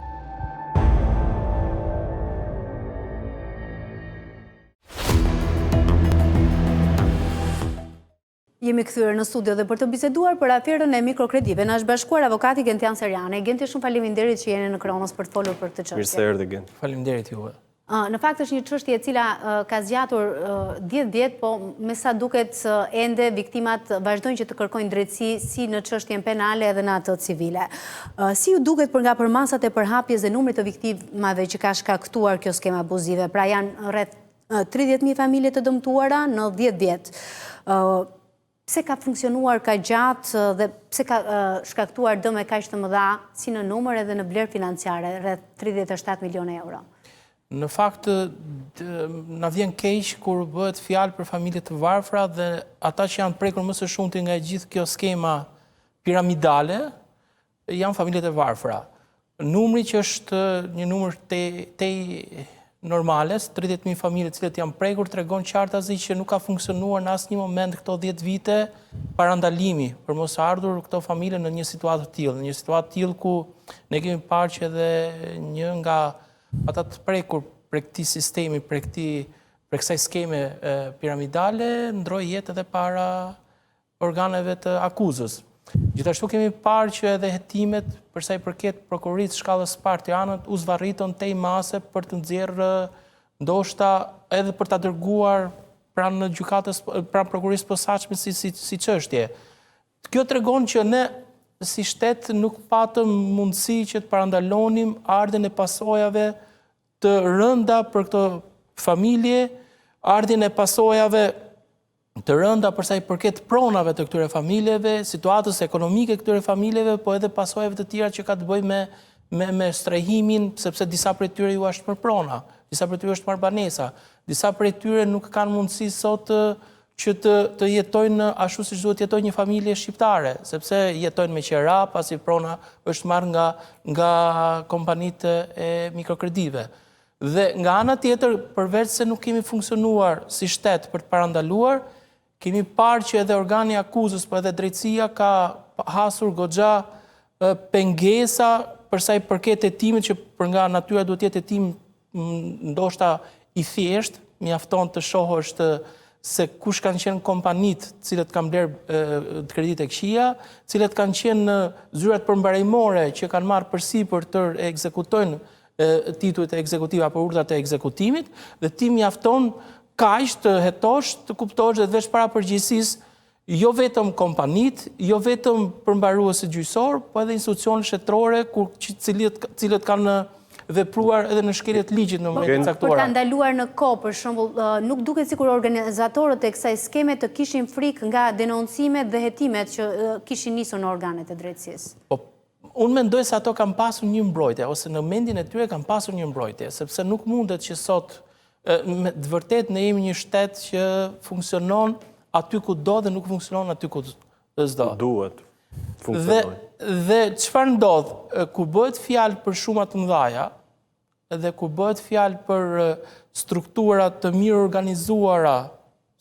Jemi kthyer në studio dhe për të biseduar për aferën e mikrokredive, na është bashkuar avokati Gentian Serjani. Genti, shumë faleminderit që jeni në Kronos për të folur për këtë çështje. Mirë se erdhe, Genti. Faleminderit juve. Në fakt është një çështje e cila ka zgjatur 10 vjet, po me sa duket ende viktimat vazhdojnë që të kërkojnë drejtësi si në çështjen penale edhe në atë civile. Si ju duket për nga përmasat e përhapjes dhe numrit të viktimave që ka shkaktuar kjo skemë abuzive? Pra janë rreth 30.000 familje të dëmtuara në 10 vjet. Pse ka funksionuar ka gjatë dhe pse ka shkaktuar dëme kaq të mëdha si në numër edhe në vlerë financiare, rreth 37 milionë euro? Në fakt, na vjen keq kur bëhet fjalë për familje të varfra dhe ata që janë prekur më së shumti nga gjithë kjo skema piramidale janë familjet e varfra. Numri që është një numër tej normales, 30.000 familje cilët janë prekur, tregon qartazi që nuk ka funksionuar në asnjë moment këto 10 vite parandalimi për mos ardhur këto familje në një situatë të tillë, në një situatë të tillë ku ne kemi parë që edhe një nga ata të prekur për këtij sistemi, për kësaj skeme piramidale, ndroi jetë edhe para organeve të akuzës. Gjithashtu kemi parë që edhe hetimet për sa i përket prokurorisë shkallës së parë Tiranës u zvarritën tej mase për të nxjerrë ndoshta edhe për ta dërguar pranë gjykatës, pranë prokurorisë posaçme si çështje. Kjo tregon që ne si shtet nuk patëm mundësi që të parandalonim ardhen e pasojave të rënda për këto familje, ardhen e pasojave të rënda përsa i përket pronave të këtyre familjeve, situatës ekonomike këtyre familjeve, po edhe pasojave të tjera që ka të bëjë me strehimin, sepse disa prej tyre ju është për prona, disa prej tyre është për banesa, disa prej tyre nuk kanë mundësi sot që të jetojnë ashtu siç duhet jetojnë një familje shqiptare, sepse jetojnë me qera, pasi prona është marrë nga kompanitë e mikrokredive. Dhe nga ana tjetër, përveç se nuk kemi funksionuar si shtet për të parandaluar, kemi parë që edhe organi akuzës, po edhe drejtësia ka hasur goxha pengesa për sa i përket hetimit që për nga natyra duhet jetë hetim ndoshta i thjesht, mjafton të shohësh se kush kanë qenë kompanitë cilët kanë blerë kredit e këqija, cilët kanë qenë në zyrat përmbarëmore që kanë marrë përsipër të ekzekutojnë titujt e ekzekutiva për urdhrat e ekzekutimit, dhe ti mjafton kaq të hetosh, të kuptosh dhe të vesh para përgjegjësisë jo vetëm kompanitë, jo vetëm përmbaruesit gjyqësor, po edhe institucionet shtetërore cilët kanë vepruar edhe në shkeljet ligjit në momentin Për caktuara. ta ndaluar në kohë, për shembull, nuk duket sikur organizatorët e kësaj skeme të kishin frikë nga denoncimet dhe hetimet që kishin nisur në organet e drejtësisë. Po, unë mendoj se ato kanë pasur një mbrojtje, ose në mendjen e tyre kanë pasur një mbrojtje, sepse nuk mundet që sot, të vërtet ne jemi një shtet që funksionon aty ku do dhe nuk funksionon aty ku s'do. Duhet funksionojë. Dhe çfarë ndodh, kur bëhet fjalë për shuma të mëdha dhe kur bëhet fjalë për struktura të mirë organizuara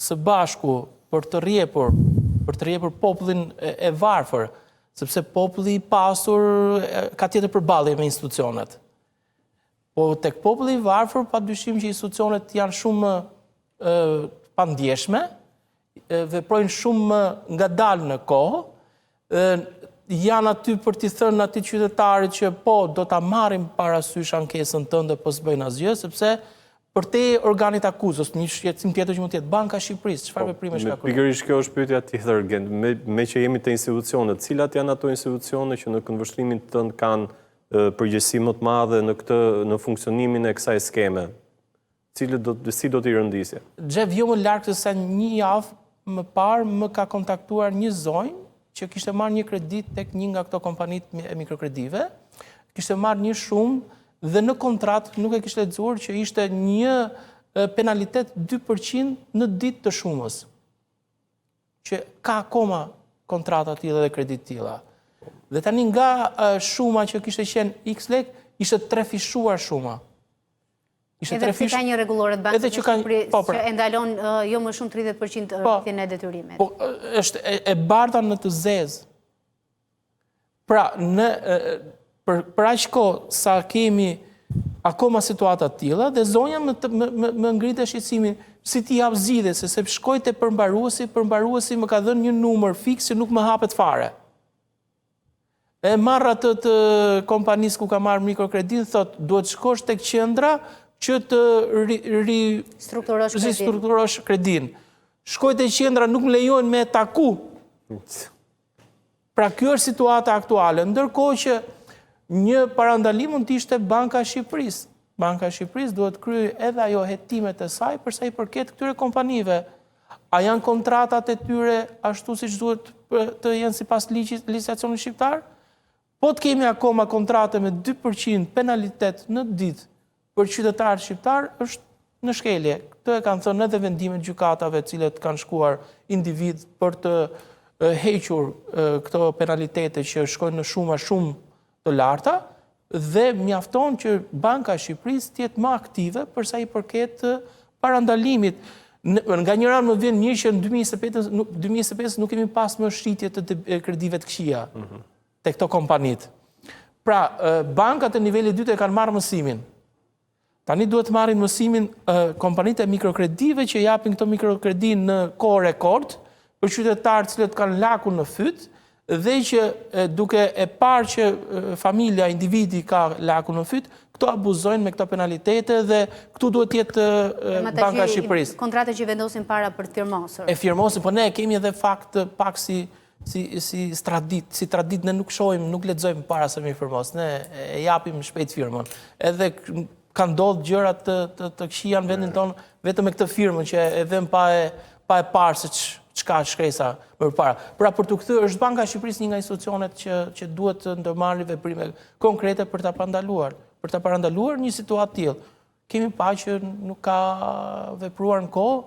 së bashku për të rrjepur popullin e varfër, sepse populli i pasur ka tjetër përballje me institucionet. Po tek populli i varfër padyshim që institucionet janë shumë pandjeshme, veprojnë shumë ngadalë në kohë, janë aty për t'i thënë atij qytetarit që po do ta marrim parasysh ankesën tënde, po s'bëjnë asgjë, sepse për te organit akuzës, një shqetësim tjetër që mund të jetë Banka e Shqipërisë, çfarë veprime ka kryer? Pikërisht kjo është pyetja tjetër, me që jemi te institucionet, cilat janë ato institucione që në këndvështrimin tënd kanë përgjegjësi më të madhe në funksionimin e kësaj skeme? Si do t'i rëndisje? Xhev, jo më larg se sa një javë më parë më ka kontaktuar një zonjë që kishte marrë një kredi tek një nga këto kompanitë e mikrokredive, kishte marrë një shumë dhe në kontratë nuk e kishte lexuar që ishte një penalitet 2% në ditë të shumës. Që ka akoma kontrata të tilla dhe kredi të tilla. Dhe tani nga shuma që kishte qenë X lek, ishte trefishuar shuma. Edhe pse ka një rregullore të Bankës së Shqipërisë që e ndalon jo më shumë 30% rritjen e detyrimit. Po, është e bardha në të zezë. Pra, për aq kohë sa kemi akoma situata të tilla, dhe zonja më ngritë shqetësimin, si ti jap zgjidhje, se shkoj te përmbaruesi më ka dhënë një numër fiks që nuk më hapet fare. E marr atë të kompanisë ku ka marrë mikrokredin, thot, duhet shkosh tek qendra që të ristrukturosh kredin. Shkoj te qendra, nuk më lejojnë me taku. Pra kjo është situata aktuale, ndërkohë që një parandalim mund të ishte Banka e Shqipërisë. Banka e Shqipërisë duhet kryej edhe ajo hetimet e saj për sa i përket këtyre kompanive. A janë kontratat e tyre ashtu siç duhet të jenë sipas legjislacionit shqiptar? Po të kemi akoma kontrate me 2% penalitet në ditë për qytetarët shqiptar, është në shkelje. Këtë e kanë thënë edhe vendimet gjykatave cilët kanë shkuar individ për të hequr këto penalitete që shkojnë në shuma shumë të larta, dhe mjafton që Banka e Shqipërisë të jetë më aktive për sa i përket parandalimit. Nga një ranë më vjen mirë që në 2025 nuk kemi pas më shritje të kredive të këqija te këto kompanit. Pra, bankat e nivelit 2 e kanë marrë mësimin. Tani duhet të marrin mësimin kompanitë e mikrokredive që japin këto mikrokredi në kohë rekord për qytetarë cilët kanë laku në fyt, dhe që duke e parë që familja, individi ka laku në fyt, këto abuzojnë me këto penalitete dhe këtu duhet të jetë Banka e Shqipërisë. Kontratë që vendosin para për të firmosur. E firmosin, po ne kemi edhe fakt pak si tradit, ne nuk shohim, nuk lexojmë para se mi firmos, ne e japim shpejt firmën. Edhe kanë ndodhur gjëra të këqija në vendin tonë vetëm me këtë firmën që e vëm pa e parë se çka shkresa më parë. Pra për të kthyer është Banka e Shqipërisë një nga institucionet që duhet të ndërmarrë veprime konkrete për ta parandaluar një situatë tillë. Kemi pa që nuk ka vepruar në kohë,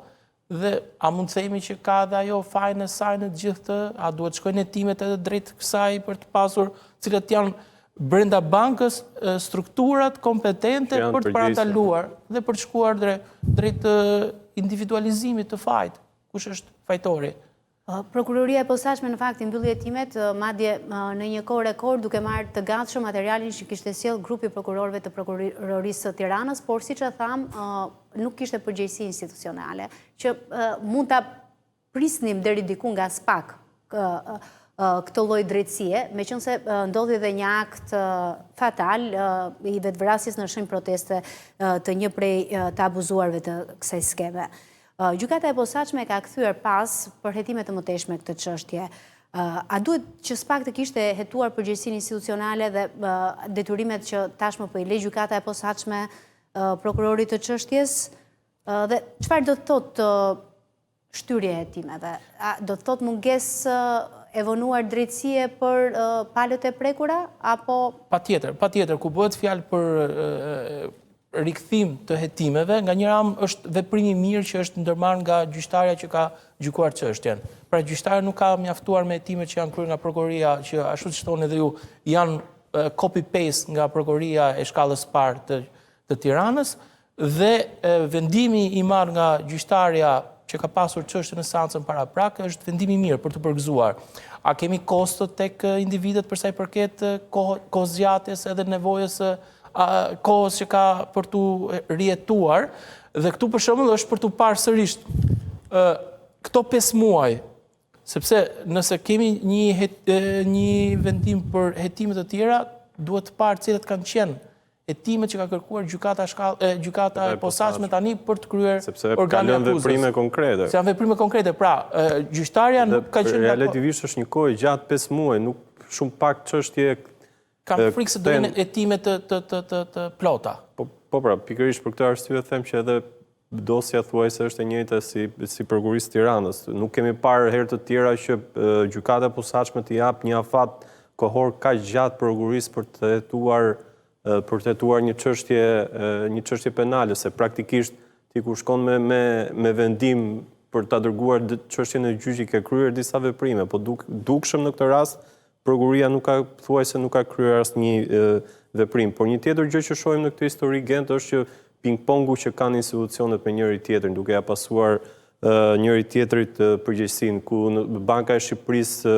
dhe a mund të themi që ka dhe ajo fajin e saj në gjithë të, a duhet shkojnë hetimet edhe drejt kësaj për të pasur cilët janë brenda bankës strukturat kompetente për të parandaluar dhe për të shkuar drejt individualizimit të fajt, kush është fajtori. Prokuroria e posaçme në fakt i mbylli hetimet madje në një kohë rekord duke marrë të gatshëm materialin që kishte sjell grupi prokurorëve të Prokurorisë së Tiranës, por siç e tham, nuk kishte përgjegjësi institucionale, që mund ta prisnim deri diku nga SPAK këtë lloj drejtësie, meqense ndodhi dhe një akt fatal i vetvrasjes në shenjë proteste të një prej të abuzuarve të kësaj skeme. Gjykata e posaçme ka kthyer pas për hetime të mëtejshme këtë çështje. A duhet që s'pak të kishte hetuar përgjegjësinë institucionale dhe detyrimet që tashmë po i le gjykata e posaçme prokurorit të çështjes dhe çfarë do të thotë shtyrje e hetimeve? Do të thotë mungesë e vonuar drejtësie për palët e prekura apo Patjetër, ku bëhet fjalë për rikthim të hetimeve, nga njëra anë është veprim i mirë që është ndërmarrë nga gjyqtarja që ka gjykuar çështjen. Pra gjyqtarja nuk ka mjaftuar me hetimet që janë kryer nga prokuroria, që ashtu siç thoni edhe ju, janë copy-paste nga prokuroria e shkallës parë të Tiranës dhe vendimi i marrë nga gjyqtarja që ka pasur çështjen në seancën paraprak është vendim i mirë për të përgëzuar. A kemi kosto tek individët për sa i përket kohës zgjatjes edhe nevojës kohës që ka për të rjetuar, dhe këtu për shembull është për të parë sërish këto 5 muaj, sepse nëse kemi një vendim për hetimet të tjera, duhet të parë cilat kanë qenë hetimet që ka kërkuar gjykata e posaçme tani për të kryer organin akuzës. Sepse kanë veprime konkrete. Se janë veprime konkrete, pra gjyqtarja nuk ka qenë relativisht është një kohë gjatë 5 muaj, nuk shumë pak çështje. Kam frikë se do jenë hetime të plota. Po pra, pikërisht për këtë arsye them që edhe dosja thuajse është e njëjta si prokurisë Tiranës. Nuk kemi parë herë të tjera që gjykata e posaçme të jap një afat kohor kaq gjatë prokurisë për të hetuar një çështje penale, se praktikisht ti kur shkon me vendim për ta dërguar çështjen në gjyq i ke kryer disa veprime, po dukshëm në këtë rast prokuria nuk ka kryer asnjë veprim. Por një tjetër gjë që shohim në këtë histori Gent është që ping-pongu që kanë institucionet me njëri tjetrin, duke ja pasuar njëri tjetrit përgjegjësinë, ku Banka e Shqipërisë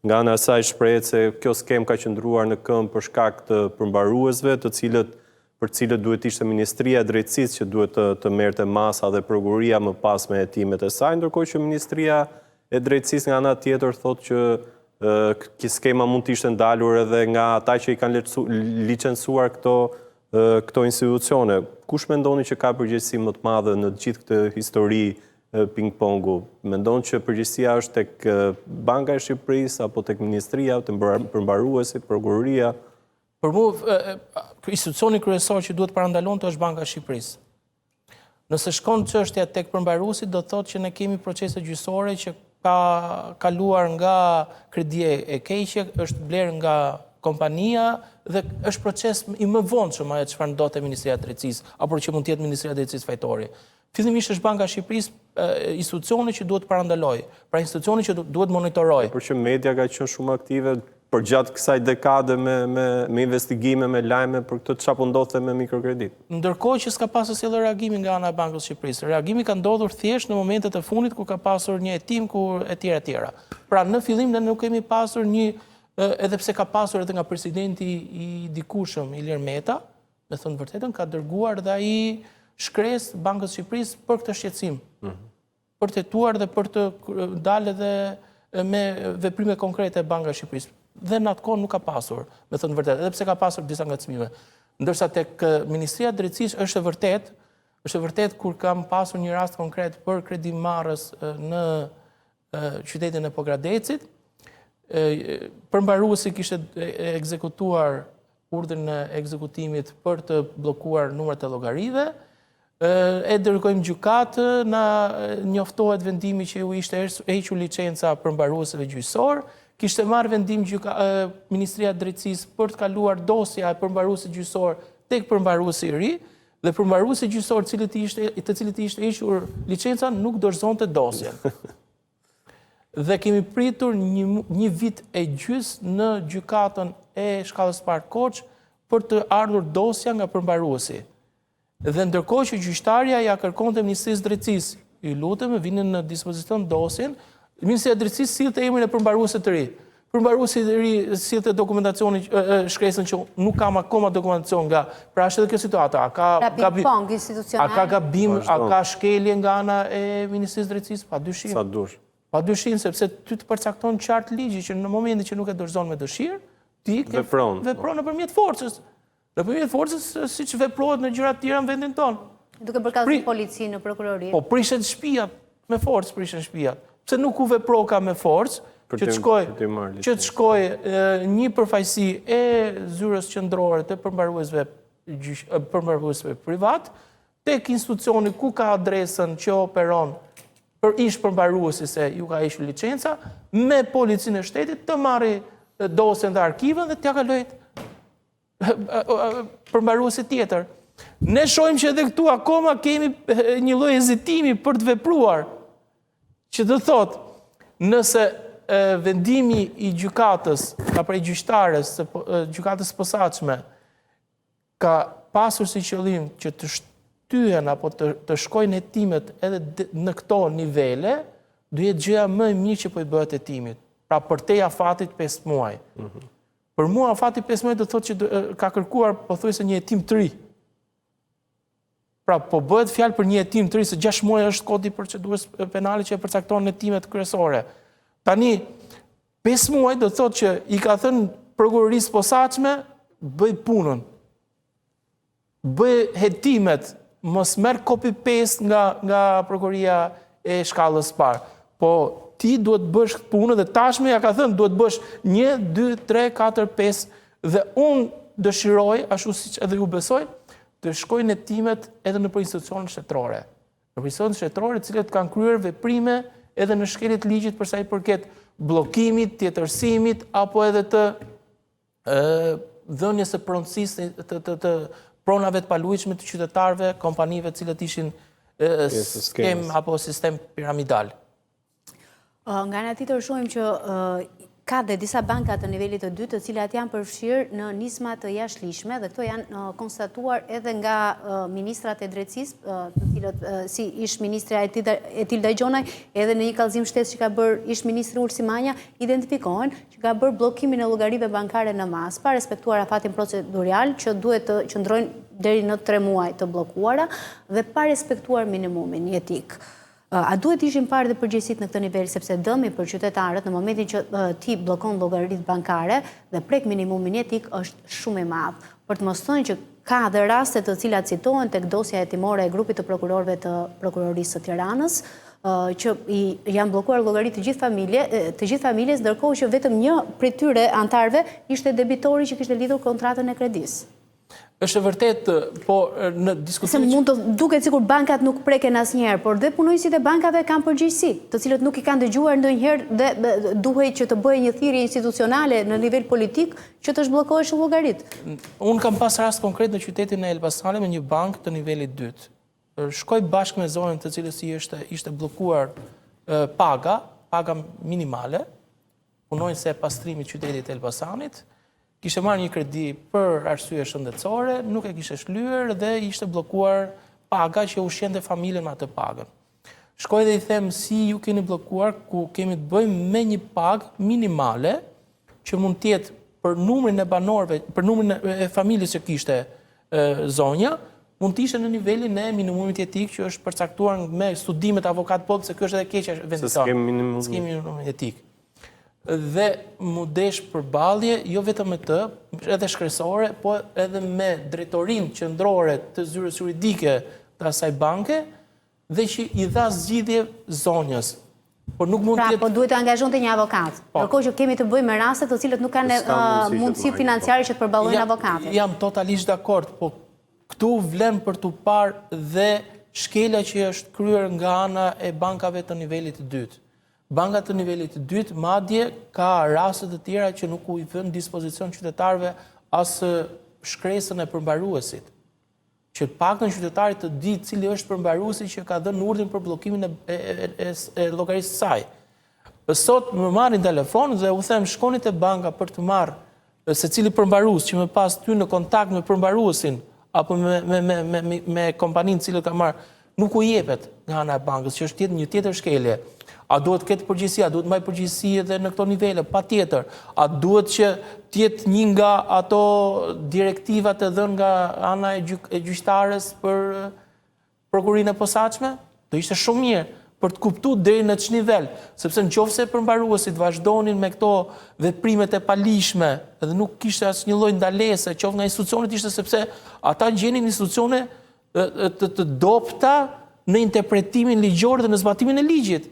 nga ana e saj shprehet se kjo skem ka qëndruar në këmbë për shkak të përmbaruesve, për cilët duhet ishte Ministria e Drejtësisë që duhet të merrte masa dhe prokuria më pas me hetimet e saj, ndërkohë që Ministria e Drejtësisë nga ana tjetër thotë që skema mund të ishte ndalur edhe nga ata që i kanë licencuar këto institucione. Kush mendoni që ka përgjegjësi më të madhe në gjithë këtë histori ping-pongu? Mendon që përgjegjësia është tek Banka e Shqipërisë apo tek Ministria, të përmbaruesit, prokuroria? Për mua, institucioni kryesor që duhet parandalonte është Banka e Shqipërisë. Nëse shkon çështja tek përmbaruesit, do thotë që ne kemi procese gjyqësore që ka kaluar nga kredie e keqe, është blerë nga kompania dhe është proces i më vonshëm ajo çfarë ndodhet te Ministria e Drejtësisë apo që mund të jetë Ministria e Drejtësisë fajtori. Fillimisht është Banka e Shqipërisë institucioni që duhet parandaloj, pra institucioni që duhet monitoroj. Por që media ka qenë shumë aktive përgjatë kësaj dekade me investigime, me lajme për këtë çfarë po ndodhte me mikrokredit. Ndërkohë që s'ka pasur sjellë reagimi nga ana e Bankës së Shqipërisë. Reagimi ka ndodhur thjesht në momentet e fundit kur ka pasur një hetim etj. Pra në fillim ne nuk kemi pasur edhe pse ka pasur edhe nga presidenti i dikushëm Ilir Meta, me thënë vërtetën, ka dërguar dhe ai shkresë Bankës së Shqipërisë për këtë shqetësim. Për të hetuar dhe për të dalë edhe me veprime konkrete Banka e Shqipërisë. Dhe në atë kohë nuk ka pasur, me thënë vërtet, edhe pse ka pasur disa ngacmime. Ndërsa tek Ministria e Drejtësisë është e vërtet kur kam pasur një rast konkret për kredimarrës në qytetin e Pogradecit, përmbaruesi kishte ekzekutuar urdhrin e ekzekutimit për të bllokuar numrat e llogarive, e dërgojmë gjykatë, na njoftohet vendimi që u ishte hequr licenca përmbaruesve gjyqësor, kishte marrë vendim Ministria e Drejtësisë për të kaluar dosja e përmbaruesit gjyqësor tek përmbaruesi i ri, dhe përmbaruesi gjyqësor të cilit ishte hequr licenca nuk dorëzonte dosjen. Dhe kemi pritur një vit e gjys në gjykatën e shkallës parë Korç për të ardhur dosja nga përmbaruesi. Dhe ndërkohë që gjyqtarja ja kërkonte Ministrisë së Drejtësisë, i lutem vini në dispozicion dosjen, Ministria e Drejtësisë sillte emrin e përmbaruesit të ri. Përmbaruesi i ri sillte dokumentacionin, shkresën që nuk kam akoma dokumentacion nga. Pra është edhe kjo situata. A ka gabim, a ka shkelje nga ana e Ministrisë së Drejtësisë? Padyshim. Sa dush. Padyshim, sepse ty të përcakton qartë ligji që në momentin që nuk e dorëzon me dëshirë, ti vepron nëpërmjet forcës. Nëpërmjet forcës, siç veprohet në gjëra të tjera në vendin tonë. Duke përkallëzuar policinë në prokurori. Po prishen shtëpiat, me forcë prishen shtëpiat. Pse nuk u veproka me forcë, që të shkoj një përfaqësi e zyrës qendrore të përmbaruesve privat tek institucioni ku ka adresën që operon për ish përmbaruesi se ju ka ishur licenca me policinë e shtetit të marrë dosjen dhe arkivën dhe t'ja kaloj përmbaruesi tjetër. Ne shohim që edhe këtu akoma kemi një lloj hezitimi për të vepruar, që do thotë, nëse vendimi i gjykatës apo i gjyqtares së gjykatës posaçme ka pasur si qëllim që të shtyhen apo të shkojnë hetimet edhe në këto nivele, do jetë gjëja më e mirë që po i bëhet hetimit. Pra përtej afatit 5 muaj. Për mua afati 5 muaj do thotë që ka kërkuar pothuajse një hetim të ri. Pra po bëhet fjalë për një hetim të ri se 6 muaj është kodi i procedurës penale që e përcakton hetimet kryesore. Tani 5 muaj do thotë që i ka thënë prokurorisë posaçme bëj punën. Bëj hetimet, mos merr copy-paste nga prokuroria e shkallës parë. Po ti duhet bësh punën dhe tashme ja ka thënë duhet bësh 1, 2, 3, 4, 5 dhe unë dëshiroj, ashtu siç edhe ju besoj, të shkojnë hetimet edhe në institucionet shtetërore. Në institucionet shtetërore, të cilët kanë kryer veprime edhe në shkeljet e ligjit për sa i përket bllokimit, tjetërsimit apo edhe të dhënies së pronësisë të pronave të paluajtshme të qytetarëve, kompanive të cilët ishin skem apo sistem piramidal. Nga ana tjetër shohim që ka dhe disa banka të nivelit të dytë të cilat janë përfshirë në nisma të jashtëligjshme dhe këto janë konstatuar edhe nga ministrat e drejtësisë, të cilët si ish ministra Etilda Gjonaj, edhe në një kallëzim shtesë që ka bërë ish ministri Ursi Manja, identifikohen që ka bërë bllokimin e llogarive bankare në masë, pa respektuar afatin procedurial që duhet të qëndrojnë deri në 3 muaj të bllokuara dhe pa respektuar minimumin jetik. A duhet ishim parë dhe përgjegjësit në këtë nivel, sepse dëmi për qytetarët në momentin që ti bllokon llogaritë bankare dhe prek minimumin jetik është shumë i madh. Për të mos thënë që ka dhe raste të cilat citohen tek dosja hetimore e grupit të prokurorëve të Prokurorisë së Tiranës, që janë bllokuar llogaritë të gjithë familjes, ndërkohë që vetëm një prej tyre antarëve ishte debitori që kishte lidhur kontratën e kredisë. Është vërtet, po në diskutimin... Se mund të duket sikur bankat nuk preken asnjëherë, por dhe punojësit e bankave kanë përgjegjësi, të cilët nuk i kanë dëgjuar ndonjëherë dhe duhet që të bëjë një thirrje institucionale në nivel politik që të zhbllokohesh llogaritë. Unë kam pas rast konkret në qytetin e Elbasanit me një bankë të nivelit 2. Shkoj bashkë me zonën të cilës ishte bllokuar paga minimale, punonjëse e pastrimit qytetit e Elbasanit, kishte marrë një kredi për arsye shëndetësore, nuk e kishte shlyer dhe ishte bllokuar paga që ushqente familjen me atë pagën. Shkoj dhe i them si ju keni bllokuar ku kemi të bëjmë me një pagë minimale që mund të jetë për numrin e banorëve, për numrin e familjes që kishte zonja, mund të ishte në nivelin e minimumit jetik që është përcaktuar me studimet avokat pop, se kjo është edhe keqja e vendit tonë. S'kemi minimum jetik. Dhe mu desh përballje, jo vetëm me të, edhe shkresore, po edhe me drejtorinë qendrore të zyrës juridike të asaj banke, dhe që i dha zgjidhje zonjës. Por nuk mund po duhet të angazhonte një avokat. Ndërkohë që kemi të bëjmë me raste të cilët nuk kanë mundësi financiare që të përballojnë avokatin. Jam totalisht dakord, po këtu vlen për të parë dhe shkelja që është kryer nga ana e bankave të nivelit të dytë. Banka të nivelit të dytë, madje ka raste të tjera që nuk u i vën dispozicion qytetarëve as shkresën e përmbaruesit. Që paktën qytetarit të di cili është përmbaruesi që ka dhënë urdhrin për bllokimin e llogarisë së saj. Sot më marrin telefon dhe u them shkoni te banka për të marrë secili përmbarues që më pas ty në kontakt me përmbaruesin apo me kompaninë cilën ka marrë, nuk u jepet nga ana e bankës, që është një tjetër shkelje. A duhet këtë përgjegjësi, a duhet mbaj përgjegjësi edhe në këto nivele, patjetër. A duhet që të jetë një nga ato direktivat e dhënë nga ana e gjyqtares për prokurinë e posaçme? Do ishte shumë mirë për të kuptuar deri në ç'nivel nivel, sepse nëse përmbaruesit vazhdonin me këto veprimet e palishme dhe nuk kishte asnjë lloj ndalese, qoftë nga institucionet ishte sepse ata gjenin institucione të dobta në interpretimin ligjor dhe në zbatimin e ligjit.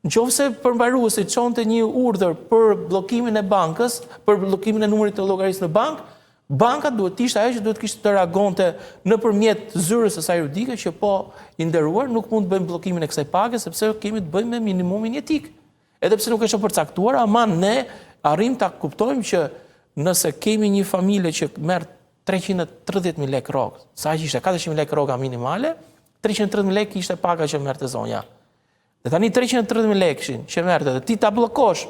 Nëse përmbaruesi çonte një urdhër për bllokimin e bankës, për bllokimin e numrit të llogarisë në bankë, banka duhet të ishte ajo që duhet kishte të reagonte nëpërmjet zyrës së saj juridike që po i nderuar nuk mund të bëjmë bllokimin e kësaj page sepse kemi të bëjmë me minimumin jetik. Edhe pse nuk është përcaktuar, ama ne arrim ta kuptojmë që nëse kemi një familje që merr 330.000 lekë rrogë, sa që ishte 400.000 lekë rroga minimale, 330.000 lekë ishte paga që merrte zonja. Dhe tani 330.000 lekë që merrte dhe ti ta bllokosh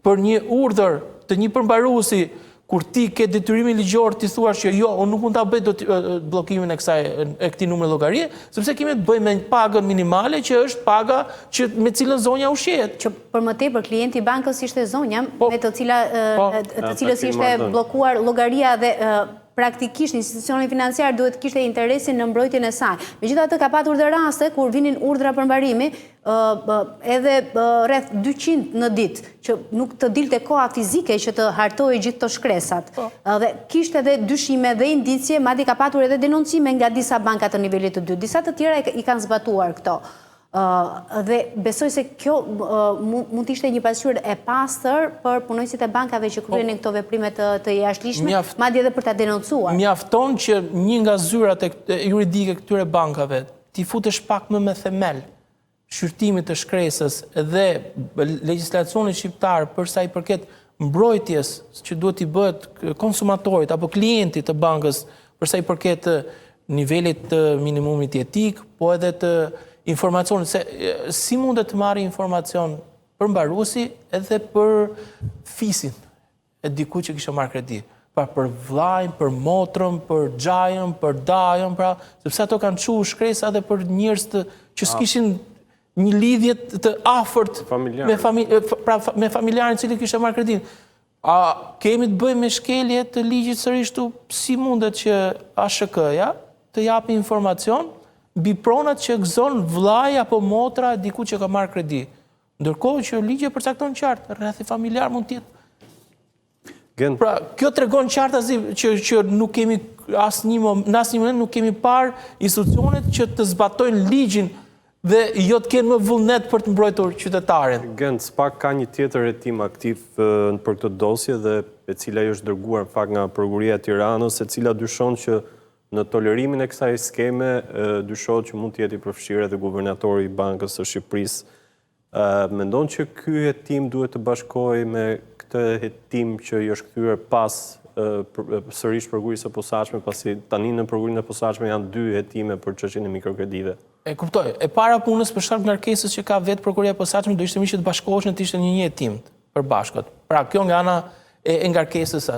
për një urdhër të një përmbaruesi kur ti ke detyrimin ligjor ti thuash që jo, unë nuk mund ta bëj dot bllokimin e këtij numri llogarie, sepse kemi të bëjmë me pagën minimale që është paga që me cilën zonja ushqehet. Që për më tepër klienti i bankës ishte zonja, me të cilës ishte bllokuar llogaria dhe praktikisht institucioni financiar duhet kishte interesin në mbrojtjen e saj. Megjithatë ka patur dhe raste kur vinin urdhra përmbarimi edhe rreth 200 në ditë, që nuk të dilte koha fizike që të hartojë gjithë të shkresat. Dhe kishte edhe dyshime dhe indicje, madje ka patur edhe denoncime nga disa banka të nivelit të dytë. Disa të tjera i kanë zbatuar këto. Dhe besoj se kjo mund të ishte një pasqyrë e pastër për punojësit e bankave që kryenin këto veprime të jashtëligjshme, madje edhe për ta denoncuar. Mjafton që një nga zyrat juridike këtyre bankave ti futesh pak më me themel shqyrtimit të shkresës dhe legjislacionit shqiptar për sa i përket mbrojtjes që duhet i bëhet konsumatorit apo klientit të bankës për sa i përket nivelit të minimumit jetik, po edhe të informacionit, se si mundet të marrë informacion për mbaruesi edhe për fisin e diku që kishte marrë kredi. Pra për vllajën, për motrën, për xhajën, për dajën, pra sepse ato kanë çu shkresa edhe për njerëz që s'kishin një lidhje të afërt me familjarin i cili kishte marrë kredin. A kemi të bëjmë me shkelje të ligjit sërish tu, si mundet që ASHK-ja të japi informacion mbi pronat që gëzon vllai apo motra e diku që ka marrë kredi. Ndërkohë që ligji përcakton qartë, rrethi familjar mund të jetë. Pra, kjo tregon qartë që nuk kemi në asnjë moment nuk kemi parë institucionet që të zbatojnë ligjin dhe jo të kenë më vullnet për të mbrojtur qytetarin. Pak ka një tjetër hetim aktiv për këtë dosje dhe e cila është dërguar në fakt nga Prokuria e Tiranës, e cila dyshon që në tolerimin e kësaj skeme dyshohet që mund të jetë i përfshirë edhe guvernatori i Bankës së Shqipërisë. Mendon që ky hetim duhet të bashkohej me këtë hetim që i është kthyer pas sërish prokurisë së posaçme, pasi tani në prokurinë e posaçme janë 2 hetime për çështjen e mikrokredive. E kuptoj. E para punës për shkak të ngarkesës që ka vetë prokuria e posaçme do ishte mirë që të bashkoheshin të ishte një hetim për bashkët. Pra kjo nga ana e ngarkesës.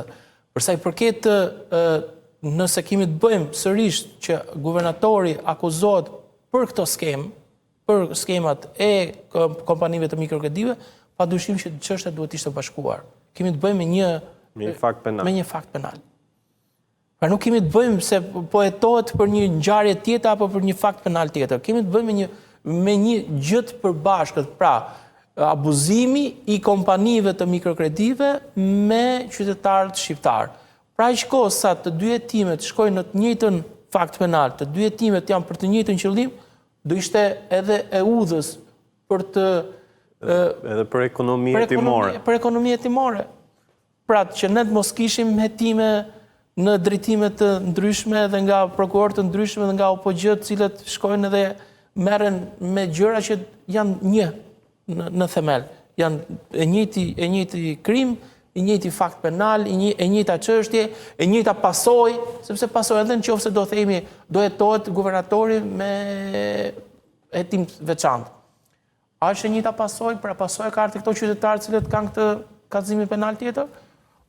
Për sa i përket nëse kemi të bëjmë sërish që guvernatori akuzohet për këto skemë, për skemat e kompanive të mikrokredive, padyshim që çështja duhet ishte bashkuar. Kemi të bëjmë me një fakt penal. Pra nuk kemi të bëjmë se po hetohet për një ngjarje tjetër apo për një fakt penal tjetër. Kemi të bëjmë me një gjë të përbashkët, pra abuzimi i kompanive të mikrokredive me qytetarët shqiptar. Pra aq kohë sa të 2 hetimet shkojnë në të njëjtën fakt penal, të 2 hetimet janë për të njëjtën qëllim, do ishte edhe e udhës për të edhe për ekonomi hetimore. Për ekonomi hetimore. Pra që ne të mos kishim hetime në drejtime të ndryshme dhe nga prokurorë të ndryshme dhe nga OPG të cilët shkojnë edhe merren me gjëra që janë një në themel. Janë e njëjti krim, i njëjti fakt penal, e njëjta çështje, e njëjta pasojë, sepse pasojë edhe nëse do themi do hetohet guvernatori me hetim veçantë. A është e njëjta pasojë, pra pasojë ka këto qytetarë që kanë këtë kallëzim penal tjetër?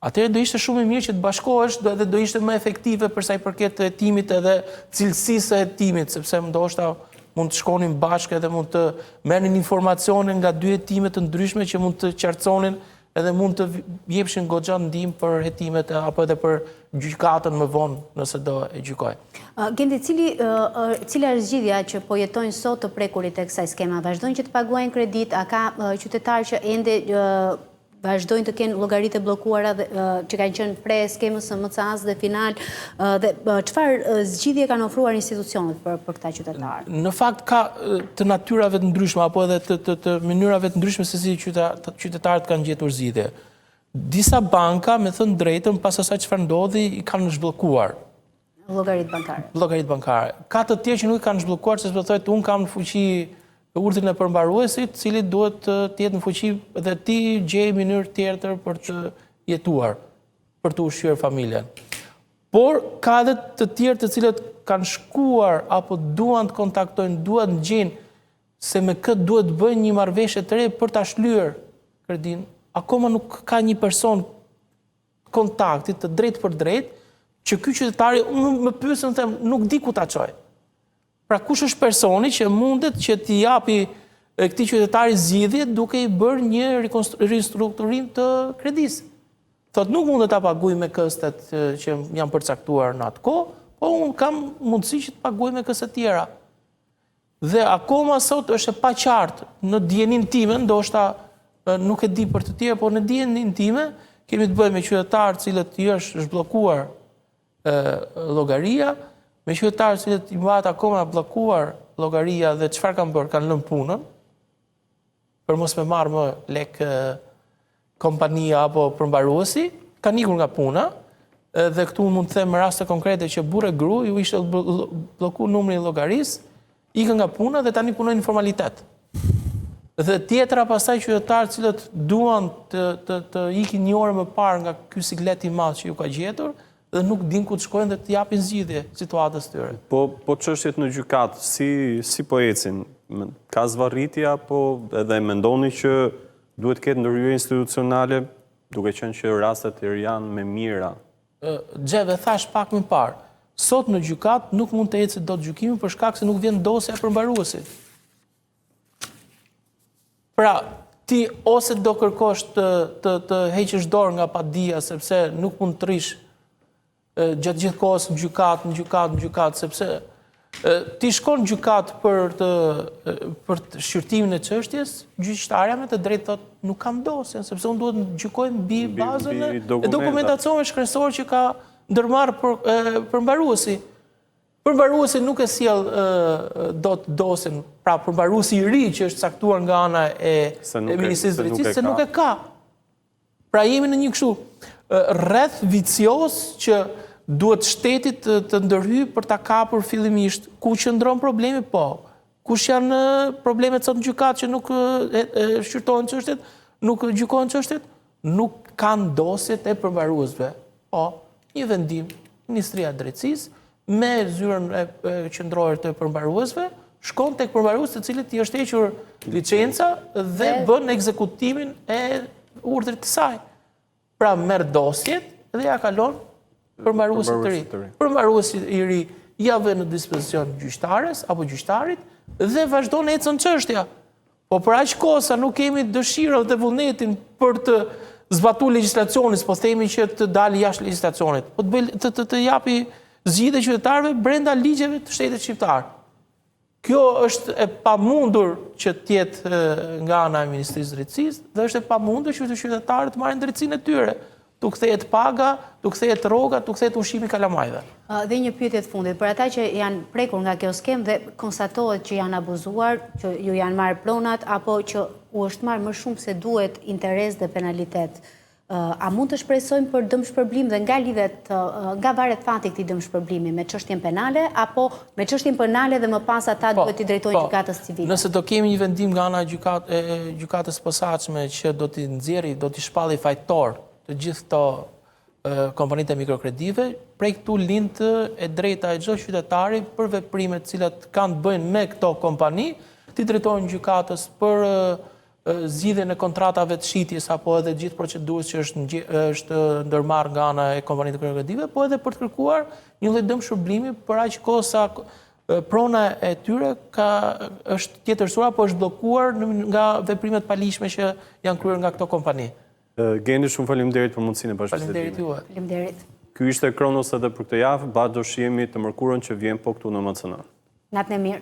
Atëherë do ishte shumë e mirë që të bashkohesh dhe do ishte më efektive për sa i përket hetimit edhe cilësisë së hetimit, sepse ndoshta mund të shkonin bashkë edhe mund të merrnin informacione nga 2 hetime të ndryshme që mund të qartësonin edhe mund të jepshin goxha ndihmë për hetimet apo edhe për gjykatën më vonë nëse do e gjykoj. Gendi, cila është zgjidhja që po jetojnë sot të prekurit e kësaj skema? Vazhdojnë që të paguajnë kredit, a ka qytetarë që ende vazhdojnë të kenë llogaritë e bllokuara që kanë qenë pre skemës së MCA-s dhe final dhe çfarë zgjidhje kanë ofruar institucionet për këta qytetarë? Në fakt ka të natyrave të ndryshme apo edhe të mënyrave të ndryshme se si qytetarët kanë gjetur zgjidhje. Disa banka, me thënë drejtën, pas asaj çfarë ndodhi, i kanë zhbllokuar Llogaritë bankare. Llogaritë bankare. Ka të tjerë që nuk i kanë zhbllokuar, sepse thotë unë kam në fuqi urdhrin e përmbaruesit, cili duhet të jetë në fuqi dhe ti gjej mënyrë tjetër për të jetuar, për të ushqyer familjen. Por ka edhe të tjerë të cilët kanë shkuar apo duan të kontaktojnë, duan të gjejnë se me këtë duhet të bëjnë një marrëveshje të re për ta shlyer kredin. Akoma nuk ka një person kontaktit të drejtë për drejtë që ky qytetari më pyesën them nuk di ku ta çoj. Pra kush është personi që mundet që t'i japi këtij qytetari zgjidhje duke i bërë një ristrukturim të kredisë. Thot nuk mundet ta paguaj me këstet që janë përcaktuar në atë kohë, po unë kam mundësi që të paguaj me këstet tjera. Dhe akoma sot është e paqartë në dijenin time, ndoshta nuk e di për të tjerë, por në dijenin time kemi të bëjmë me qytetarë cilët i është zhbllokuar llogaria, me qytetarë cilët i mbahet akoma bllokuar llogaria dhe çfarë kanë bërë, kanë lënë punën për mos me marrë më lek kompania apo përmbaruesi, kanë ikur nga puna, dhe këtu mund të them raste konkrete që burrë e gru ju ishte bllokuar numri i llogarisë, ikën nga puna dhe tani punojnë në formalitet. Dhe tjetra pastaj qytetarë cilët duan të ikin një orë më parë nga ky siklet i madh që ju ka gjetur dhe nuk din ku të shkojnë dhe të japin zgjidhje situatës tyre. Po çështjet në gjykatë si po ecin? Ka zvarritje apo edhe mendoni që duhet ketë ndërhyrje institucionale, duke qenë që rastet e tjerë janë me mira? Xheve thash pak më parë, sot në gjykatë nuk mund të ecë dot gjykimi për shkak se nuk vjen dosja e përmbaruesit. Pra, ti ose do kërkosh të heqësh dorë nga padia sepse nuk mund të rish gjatë gjithë kohës në gjykatë, sepse ti shkon në gjykatë për shqyrtimin e çështjes, gjyqtarja me të drejtë thotë nuk kam dosjen, sepse unë duhet të gjykoj mbi bazën e dokumentacionit shkresor që ka ndërmarrë përmbaruesi. Përmbaruesi nuk e sjell dot dosjen, pra përmbaruesi i ri që është caktuar nga ana e Ministrisë së Drejtësisë se nuk e ka. Pra jemi në një kështu rreth vicios që duhet shtetit të ndërhyjë për ta kapur fillimisht. Ku qëndron problemi? Po. Kush janë problemet sot në gjykatë që nuk shqyrtohen çështjet, nuk gjykohen çështjet? Nuk kanë dosjet e përmbaruesve. Po, një vendim, Ministria e Drejtësisë, me zyrën e qendrore të përmbaruesve, shkon tek përmbaruesi i cili i është hequr licenca dhe bën ekzekutimin e urdhrit të saj. Pra merr dosjet dhe ja kalon përmbaruesit të ri. Përmbaruesi i ri ja vën në dispozicion gjyqtares apo gjyqtarit dhe vazhdon ecën çështja. Po për aq kohë sa nuk kemi dëshirën dhe vullnetin për të zbatuar legjislacionin, po themi që të dalë jashtë legjislacionit, po të japi zgjidhje qytetarëve brenda ligjeve të shtetit shqiptar. Kjo është e pamundur që të jetë nga ana e Ministrisë së Drejtësisë dhe është e pamundur që qytetarët të marrin drejtsinë e tyre. Tu kthehet paga, tu kthehet rroga, tu kthehet ushqimi kalamajve. Dhe një pyetje të fundit, për ata që janë prekur nga kjo skem dhe konstatohet që janë abuzuar, që ju janë marrë pronat apo që u është marrë më shumë se duhet interes dhe penalitet. A mund të shpresojmë për dëmshpërblim dhe nga varet fati këtij dëmshpërblimi me çështjen penale apo me çështjen penale dhe më pas ata duhet t'i drejtojnë gjykatës civile? Nëse do kemi një vendim nga ana e gjykatës posaçme që do t'i nxjerrë, do t'i shpallë fajtor të gjithë këto kompanitë e mikrokredive, prej këtu lind e drejta e çdo qytetari për veprimet të cilat kanë të bëjnë me këto kompani, t'i drejtojnë gjykatës për zgjidhjen e kontratave të shitjes apo edhe gjithë procedurës që është ndërmarrë nga ana e kompanive të mikrokredive, po edhe për të kërkuar një lloj dëmshpërblimi për aq kohë sa prona e tyre është tjetërsuar apo është bllokuar nga veprimet palishme që janë kryer nga këto kompani. Gendi, shumë faleminderit për mundësinë e bashkëbisedimit. Faleminderit juve. Faleminderit. Ky ishte Kronos edhe për këtë javë, bashkë do shihemi të mërkurën që vjen po këtu në MCN. Natën e mirë.